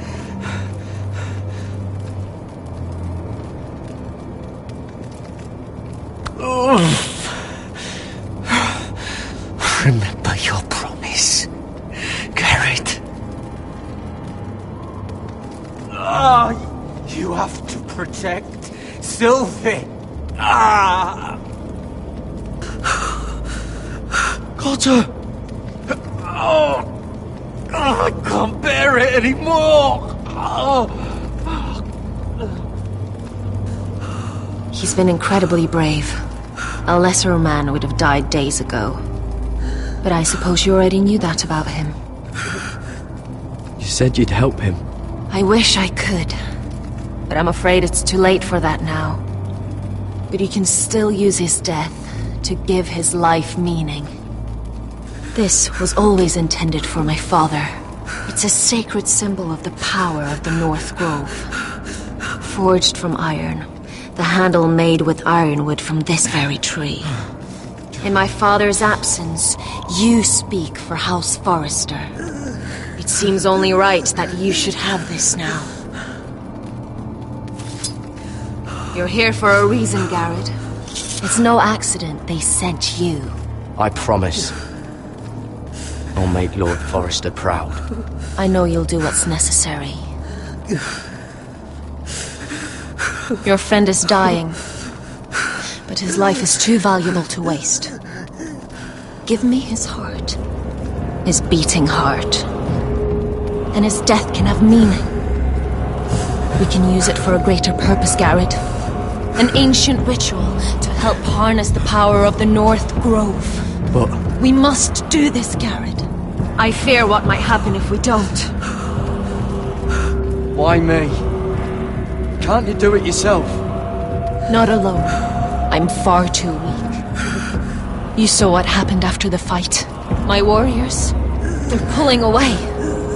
Remember your promise, Garrett. You have to protect Sylvie. Cotter! I can't bear it anymore. He's been incredibly brave. A lesser man would have died days ago. But I suppose you already knew that about him. You said you'd help him. I wish I could. But I'm afraid it's too late for that now. But you can still use his death to give his life meaning. This was always intended for my father. It's a sacred symbol of the power of the North Grove. Forged from iron, the handle made with ironwood from this very tree. In my father's absence, you speak for House Forrester. It seems only right that you should have this now. You're here for a reason, Garrett. It's no accident they sent you. I promise. I'll make Lord Forrester proud. I know you'll do what's necessary. Your friend is dying, but his life is too valuable to waste. Give me his heart. His beating heart. And his death can have meaning. We can use it for a greater purpose, Garrett. An ancient ritual to help harness the power of the North Grove. But... we must do this, Garrett. I fear what might happen if we don't. Why me? Can't you do it yourself? Not alone. I'm far too weak. You saw what happened after the fight. My warriors, they're pulling away.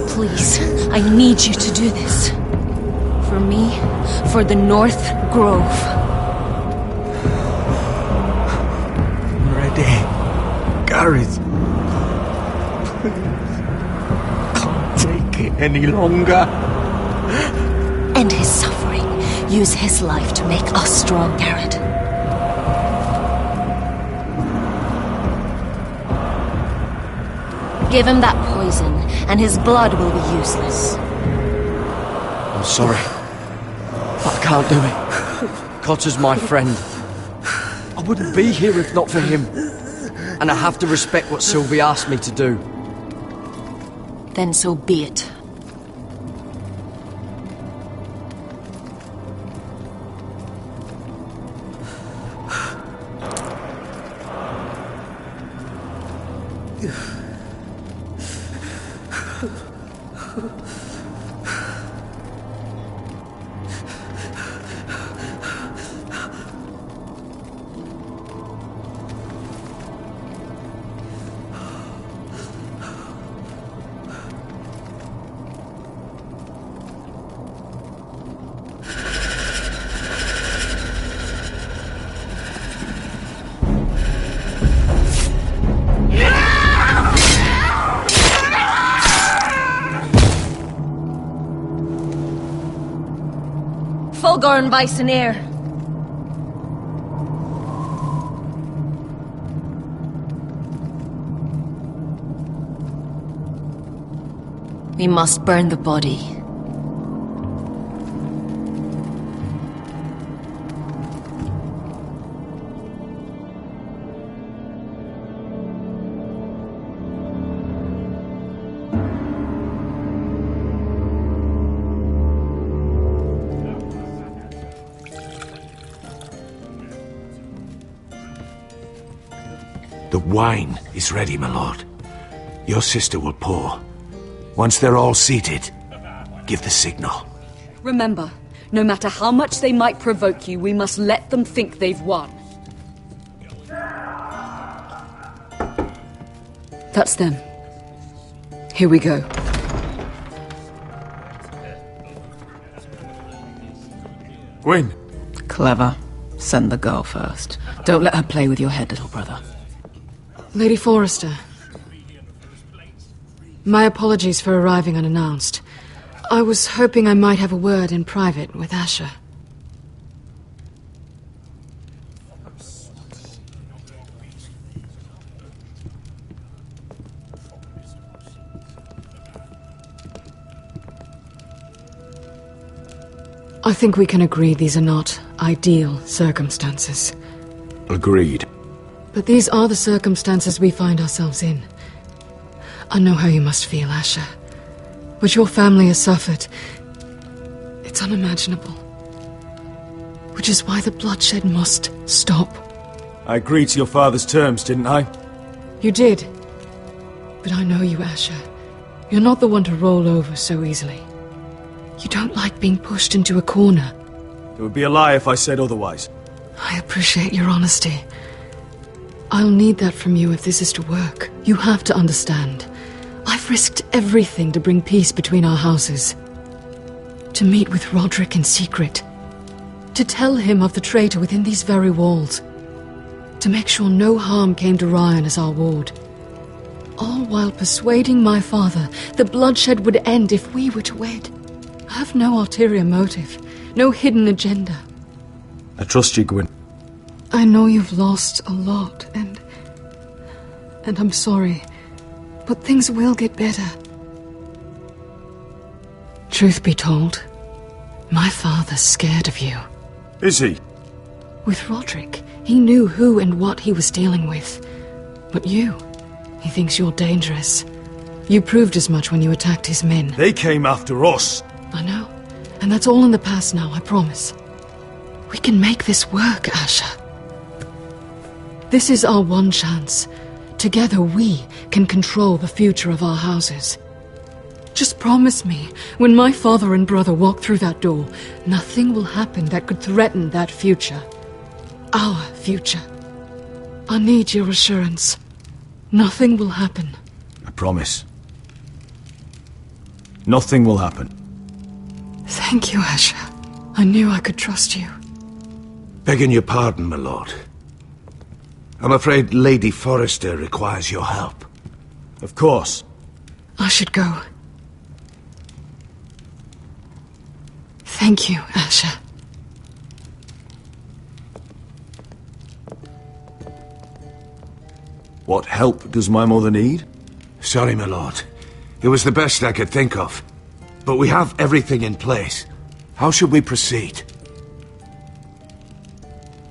Please, I need you to do this. For me, for the North Grove. Ready, Gareth. Can't take it any longer. End his suffering. Use his life to make us strong, Garrett. Give him that poison, and his blood will be useless. I'm sorry, but I can't do it. Cotter's my friend. I wouldn't be here if not for him. And I have to respect what Sylvie asked me to do. Then so be it. Fulgorn Bisonair. We must burn the body. The wine is ready, my lord. Your sister will pour. Once they're all seated, give the signal. Remember, no matter how much they might provoke you, we must let them think they've won. That's them. Here we go. Gwyn. Clever. Send the girl first. Don't let her play with your head, little brother. Lady Forrester. My apologies for arriving unannounced. I was hoping I might have a word in private with Asher. I think we can agree these are not ideal circumstances. Agreed. But these are the circumstances we find ourselves in. I know how you must feel, Asher. What your family has suffered, it's unimaginable. Which is why the bloodshed must stop. I agreed to your father's terms, didn't I? You did. But I know you, Asher. You're not the one to roll over so easily. You don't like being pushed into a corner. It would be a lie if I said otherwise. I appreciate your honesty. I'll need that from you if this is to work. You have to understand. I've risked everything to bring peace between our houses. To meet with Roderick in secret. To tell him of the traitor within these very walls. To make sure no harm came to Ryan as our ward. All while persuading my father the bloodshed would end if we were to wed. I have no ulterior motive, no hidden agenda. I trust you, Gwyn. I know you've lost a lot, and I'm sorry, but things will get better. Truth be told, my father's scared of you. Is he? With Roderick, he knew who and what he was dealing with. But you, he thinks you're dangerous. You proved as much when you attacked his men. They came after us. I know, and that's all in the past now, I promise. We can make this work, Asher. This is our one chance. Together we can control the future of our houses. Just promise me, when my father and brother walk through that door, nothing will happen that could threaten that future. Our future. I need your assurance. Nothing will happen. I promise. Nothing will happen. Thank you, Asher. I knew I could trust you. Begging your pardon, my lord. I'm afraid Lady Forrester requires your help. Of course. I should go. Thank you, Asher. What help does my mother need? Sorry, my lord. It was the best I could think of. But we have everything in place. How should we proceed?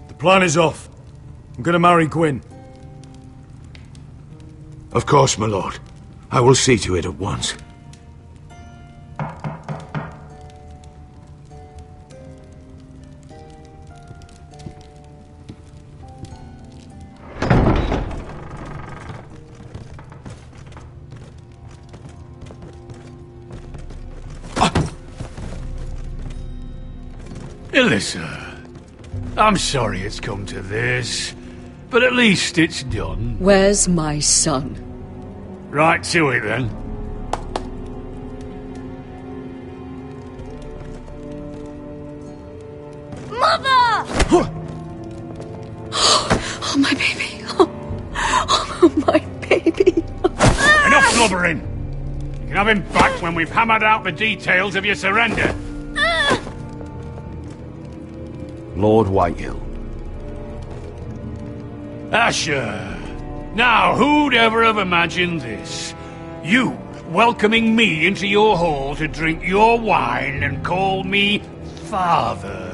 The plan is off. I'm gonna marry Gwyn. Of course, my lord. I will see to it at once. Alyssa, I'm sorry it's come to this, but at least it's done. Where's my son? Right to it, then. Mother! Oh, my baby. Oh, my baby. Enough blubbering! You can have him back when we've hammered out the details of your surrender. Lord Whitehill. Asher! Now, who'd ever have imagined this? You welcoming me into your hall to drink your wine and call me father.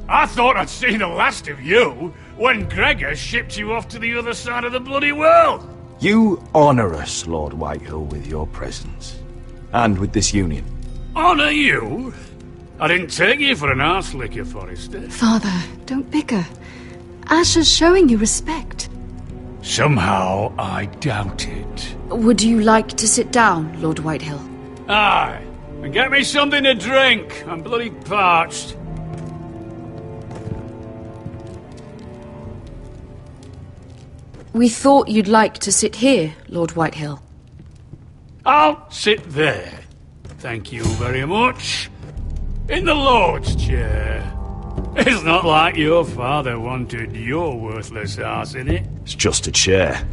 I thought I'd seen the last of you when Gregor shipped you off to the other side of the bloody world. You honor us, Lord Whitehill, with your presence. And with this union. Honor you? I didn't take you for an arse licker, Forrester. Father, don't bicker. Asher's showing you respect. Somehow I doubt it. Would you like to sit down, Lord Whitehill? Aye, and get me something to drink. I'm bloody parched. We thought you'd like to sit here, Lord Whitehill. I'll sit there. Thank you very much. In the Lord's chair. It's not like your father wanted your worthless ass in it. It's just a chair.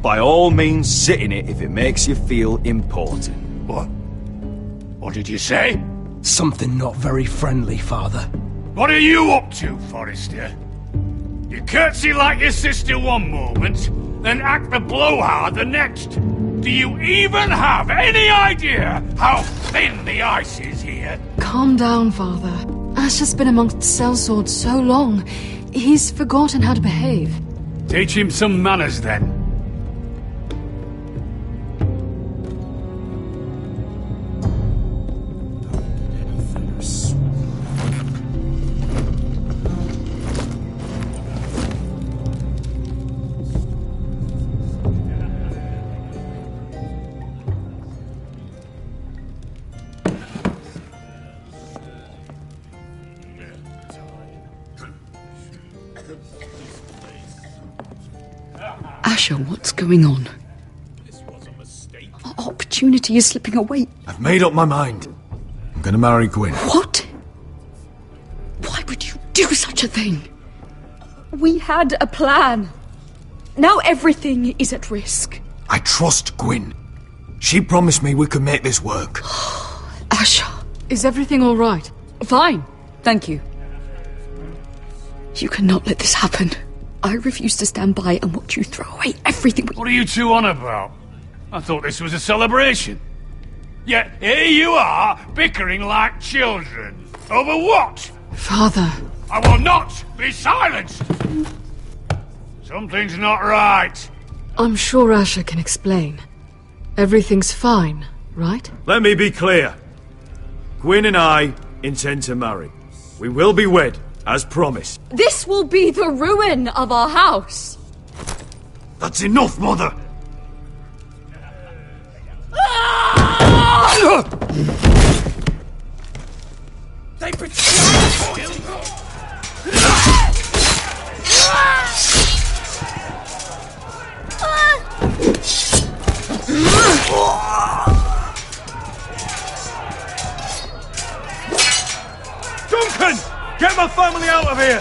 By all means, sit in it if it makes you feel important. What? What did you say? Something not very friendly, Father. What are you up to, Forrester? You curtsy like your sister one moment, then act the blowhard the next. Do you even have any idea how thin the ice is here? Calm down, Father. Asher's been amongst sellswords so long, he's forgotten how to behave. Teach him some manners, then. Asher, what's going on? Our opportunity is slipping away. I've made up my mind. I'm gonna marry Gwyn. What? Why would you do such a thing? We had a plan. Now everything is at risk. I trust Gwyn. She promised me we could make this work. Asher. Is everything all right? Fine, thank you. You cannot let this happen. I refuse to stand by and watch you throw away everything we... What are you two on about? I thought this was a celebration. Yet here you are, bickering like children. Over what? Father. I will not be silenced! Something's not right. I'm sure Asher can explain. Everything's fine, right? Let me be clear. Gwyn and I intend to marry. We will be wed, as promised. This will be the ruin of our house! That's enough, Mother! They betrayed you! Duncan! Get my family out of here!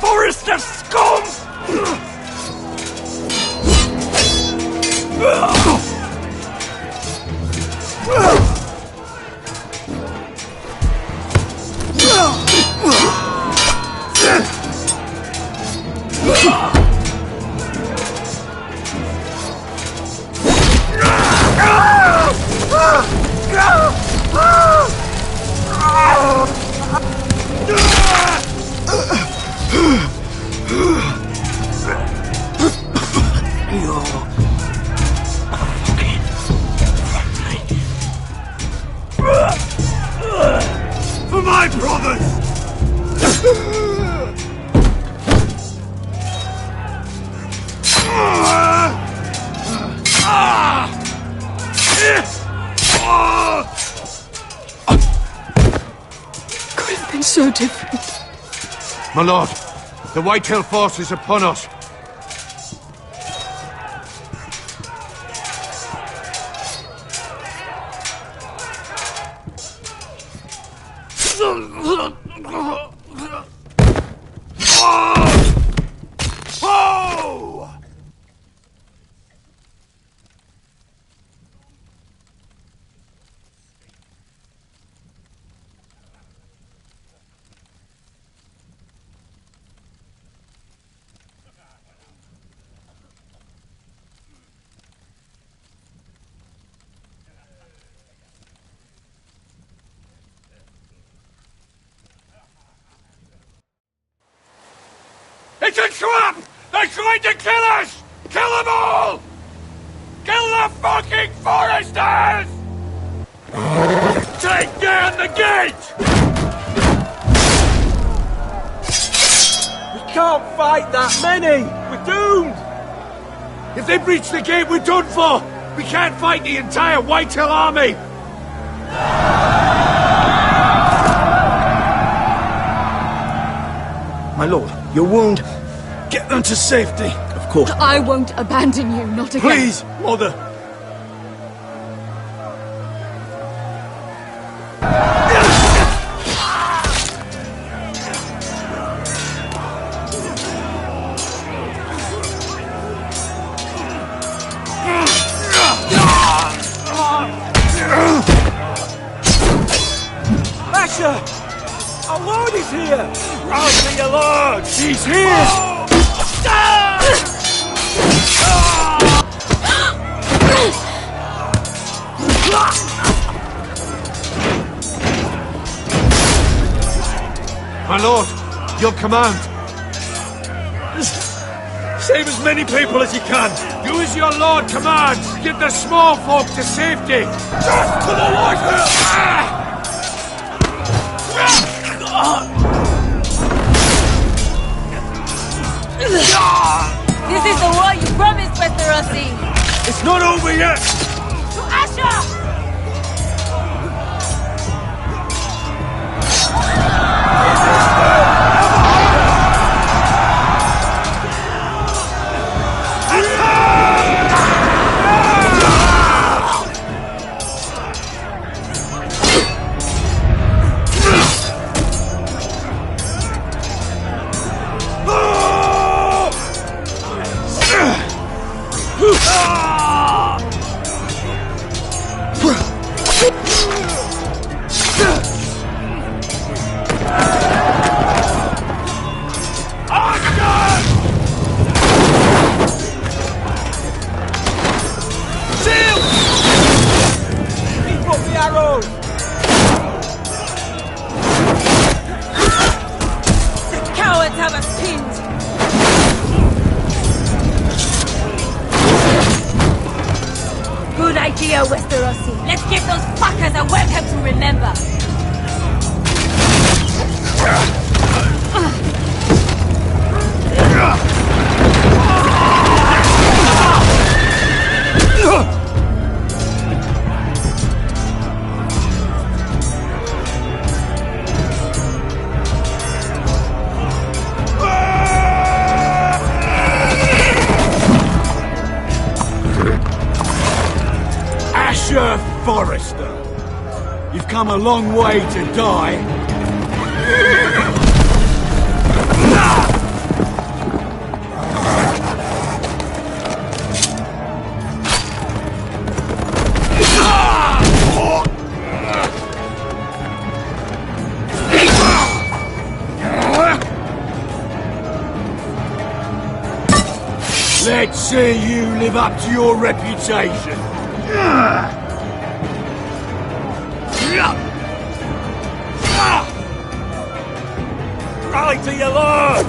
Forrester scum! For my brothers! Could have been so different. My lord, the Whitehill force is upon us. It's a trap! They're trying to kill us! Kill them all! Kill the fucking foresters! Take down the gate! We can't fight that many! We're doomed! If they breach the gate, we're done for! We can't fight the entire Whitehill army! My lord, your wound. Get them to safety. Of course. I won't abandon you, not again. Please, mother. Asher! Our lord is here! Run to your lord! He's here! My lord, your command. Save as many people as you can. Do as your lord commands. Get the small folk to safety. Just to the Whitehill! This is the war you promised, Westerosi! It's not over yet! To Asher! Westerosi. Let's give those fuckers a welcome to remember. Forrester, you've come a long way to die. Let's see you live up to your reputation. Rally to your lord!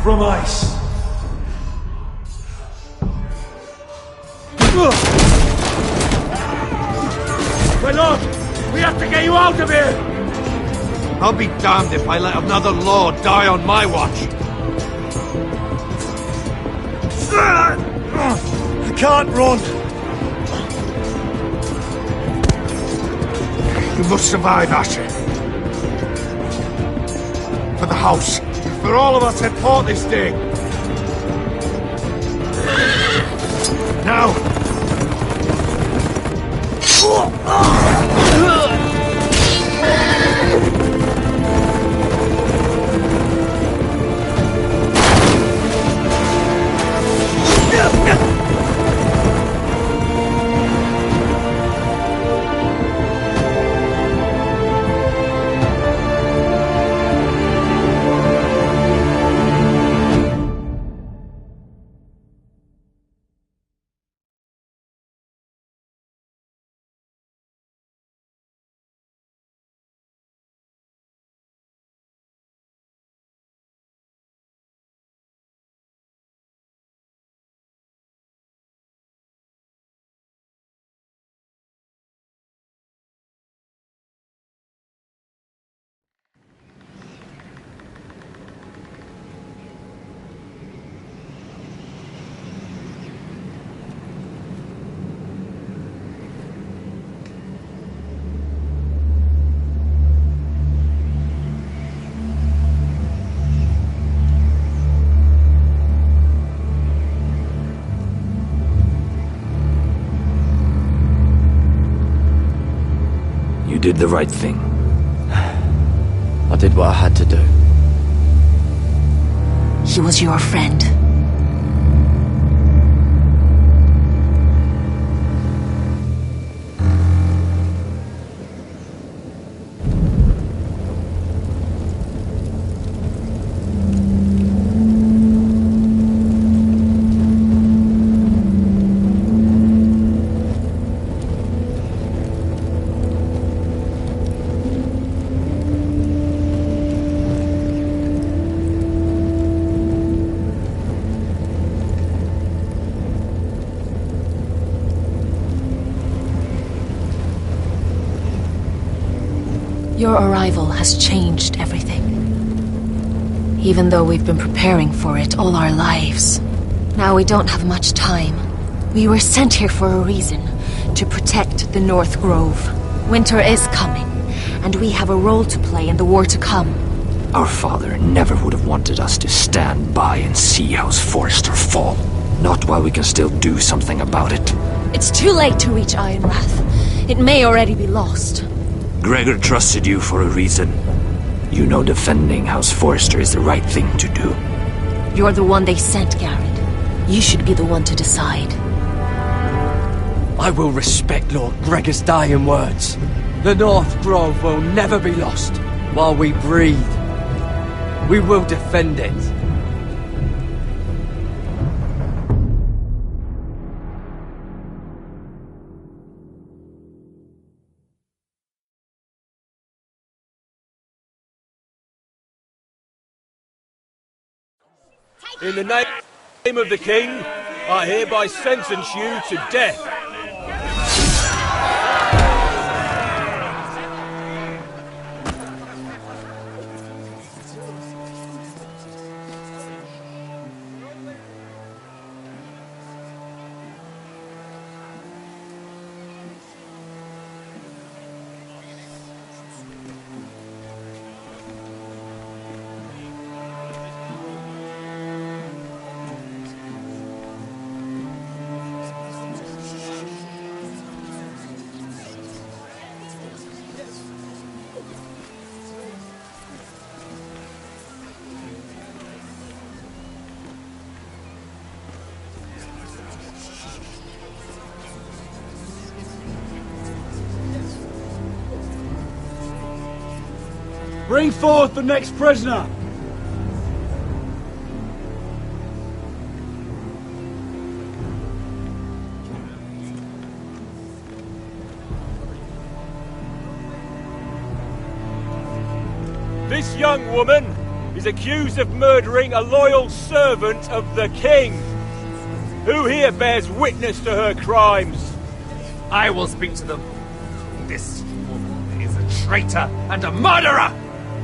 from ice. My lord, we have to get you out of here! I'll be damned if I let another lord die on my watch. I can't run. You must survive, Asher. For the house. For all of us at port this day. Now! You did the right thing. I did what I had to do. He was your friend. Your arrival has changed everything. Even though we've been preparing for it all our lives. Now we don't have much time. We were sent here for a reason. To protect the North Grove. Winter is coming, and we have a role to play in the war to come. Our father never would have wanted us to stand by and see House Forrester fall. Not while we can still do something about it. It's too late to reach Ironwrath. It may already be lost. Gregor trusted you for a reason. You know defending House Forrester is the right thing to do. You're the one they sent, Garrett. You should be the one to decide. I will respect Lord Gregor's dying words. The North Grove will never be lost. While we breathe, we will defend it. In the name of the King, I hereby sentence you to death. Bring forth the next prisoner! This young woman is accused of murdering a loyal servant of the king. Who here bears witness to her crimes? I will speak to them. This woman is a traitor and a murderer!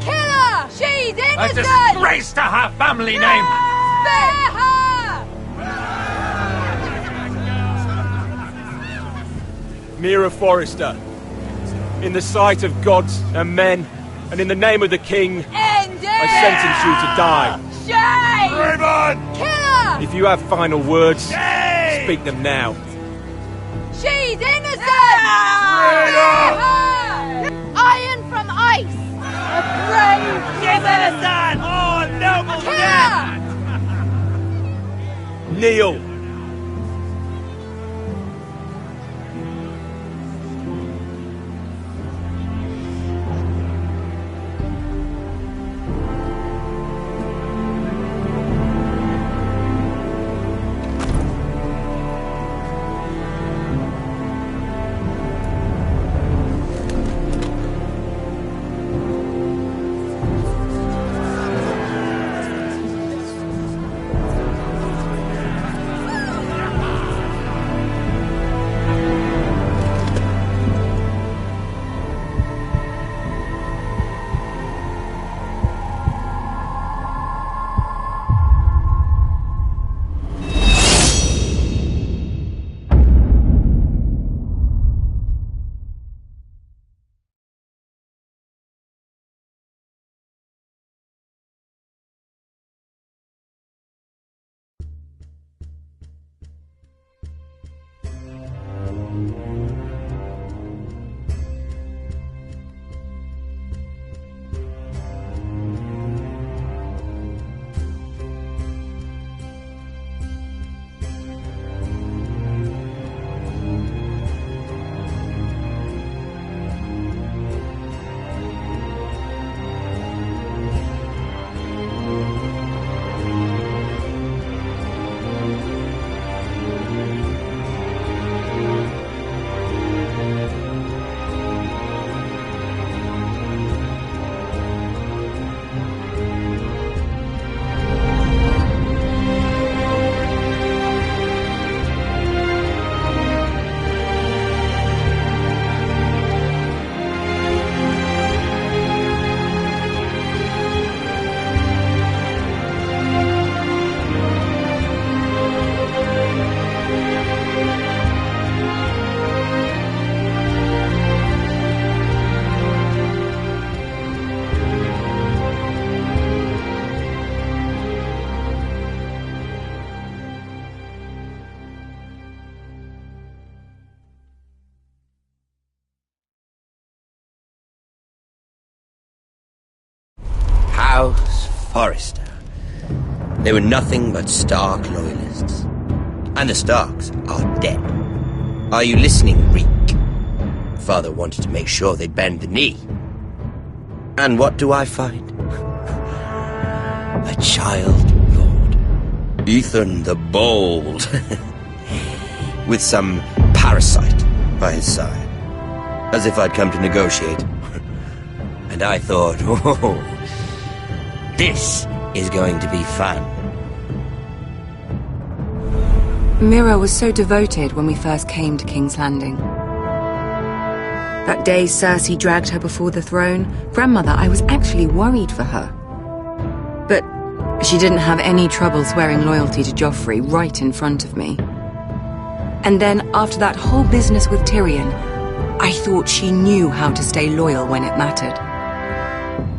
Kill her! She's A innocent! disgrace to her family name! Spare her! Mira Forrester, in the sight of gods and men, and in the name of the king, End it! I sentence you to die. Shame! Raymond! Kill her! If you have final words, speak them now. She's innocent! Traitor! Iron from ice! A brave! She's innocent! Oh, noble Kill her! Kneel. House Forrester. They were nothing but Stark loyalists. And the Starks are dead. Are you listening, Reek? Father wanted to make sure they bend the knee. And what do I find? A child lord. Ethan the Bold. With some parasite by his side. As if I'd come to negotiate. And I thought, oh, this is going to be fun. Mira was so devoted when we first came to King's Landing. That day Cersei dragged her before the throne, Grandmother, I was actually worried for her. But she didn't have any trouble swearing loyalty to Joffrey right in front of me. And then, after that whole business with Tyrion, I thought she knew how to stay loyal when it mattered.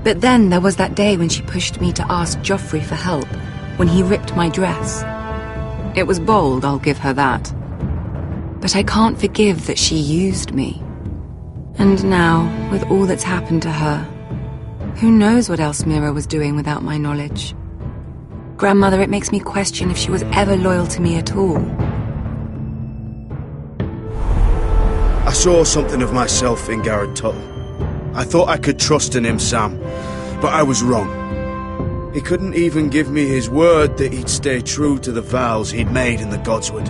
But then there was that day when she pushed me to ask Joffrey for help, when he ripped my dress. It was bold, I'll give her that. But I can't forgive that she used me. And now, with all that's happened to her, who knows what else Mira was doing without my knowledge? Grandmother, it makes me question if she was ever loyal to me at all. I saw something of myself in Garrett Tuttle. I thought I could trust in him, Sam, but I was wrong. He couldn't even give me his word that he'd stay true to the vows he'd made in the Godswood.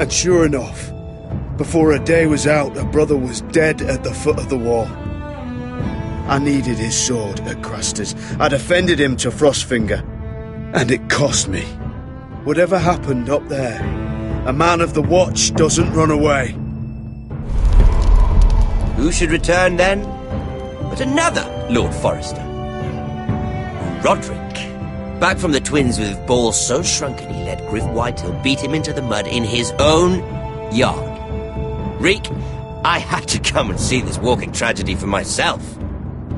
And sure enough, before a day was out, a brother was dead at the foot of the wall. I needed his sword at Craster's. I defended him to Frostfinger. And it cost me. Whatever happened up there, a man of the Watch doesn't run away. Who should return then? But another Lord Forrester. Roderick. Back from the Twins with balls so shrunken he let Griff Whitehill beat him into the mud in his own yard. Reek, I had to come and see this walking tragedy for myself.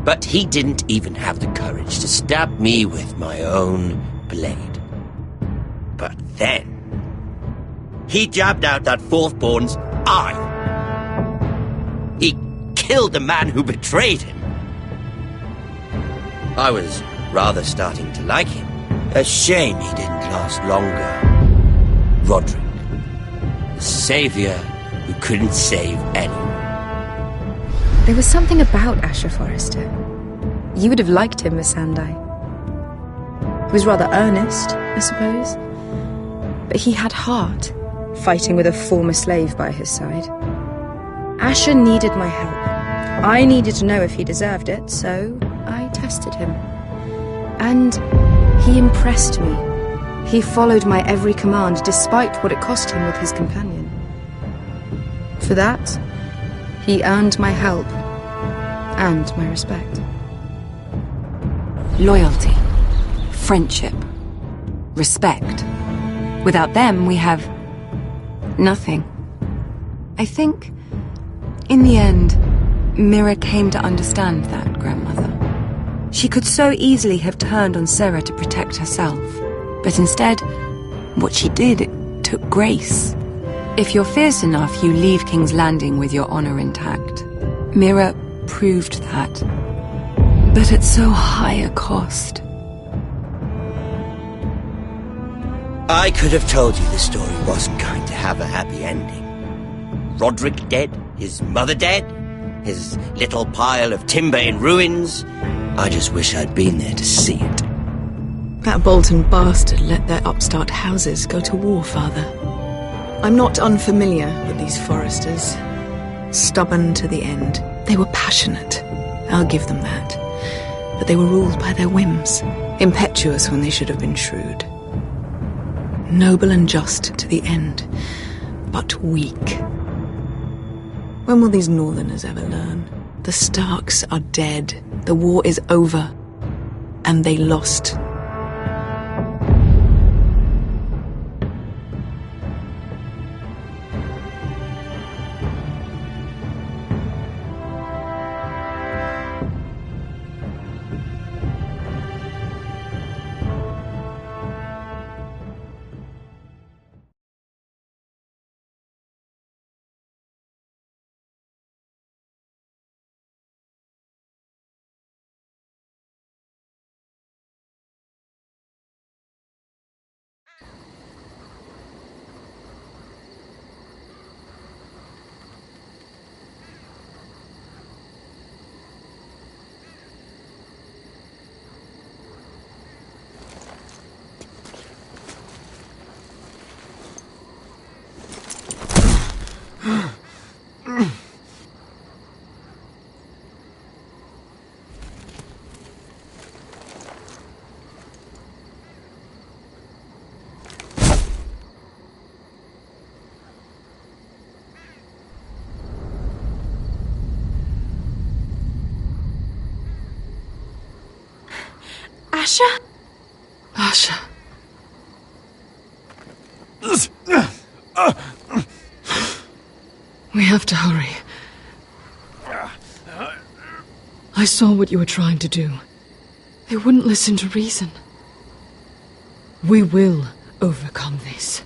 But he didn't even have the courage to stab me with my own blade. But then, he jabbed out that fourth-born's eye. He killed the man who betrayed him. I was rather starting to like him. A shame he didn't last longer. Roderick, the savior who couldn't save anyone. There was something about Asher Forrester. You would have liked him, Miss Sandai. He was rather earnest, I suppose. But he had heart, fighting with a former slave by his side. Asher needed my help. I needed to know if he deserved it, so I tested him. And he impressed me. He followed my every command, despite what it cost him with his companion. For that, he earned my help and my respect. Loyalty, friendship, respect. Without them, we have nothing. I think, in the end, Mira came to understand that, Grandmother. She could so easily have turned on Sarah to protect herself. But instead, what she did, it took grace. If you're fierce enough, you leave King's Landing with your honor intact. Mira proved that. But at so high a cost. I could have told you the story wasn't going to have a happy ending. Roderick dead, his mother dead, his little pile of timber in ruins. I just wish I'd been there to see it. That Bolton bastard let their upstart houses go to war, Father. I'm not unfamiliar with these Forresters. Stubborn to the end. They were passionate, I'll give them that. But they were ruled by their whims, impetuous when they should have been shrewd. Noble and just to the end, but weak. When will these Northerners ever learn? The Starks are dead, the war is over, and they lost. Asher? Asher. We have to hurry. I saw what you were trying to do. They wouldn't listen to reason. We will overcome this.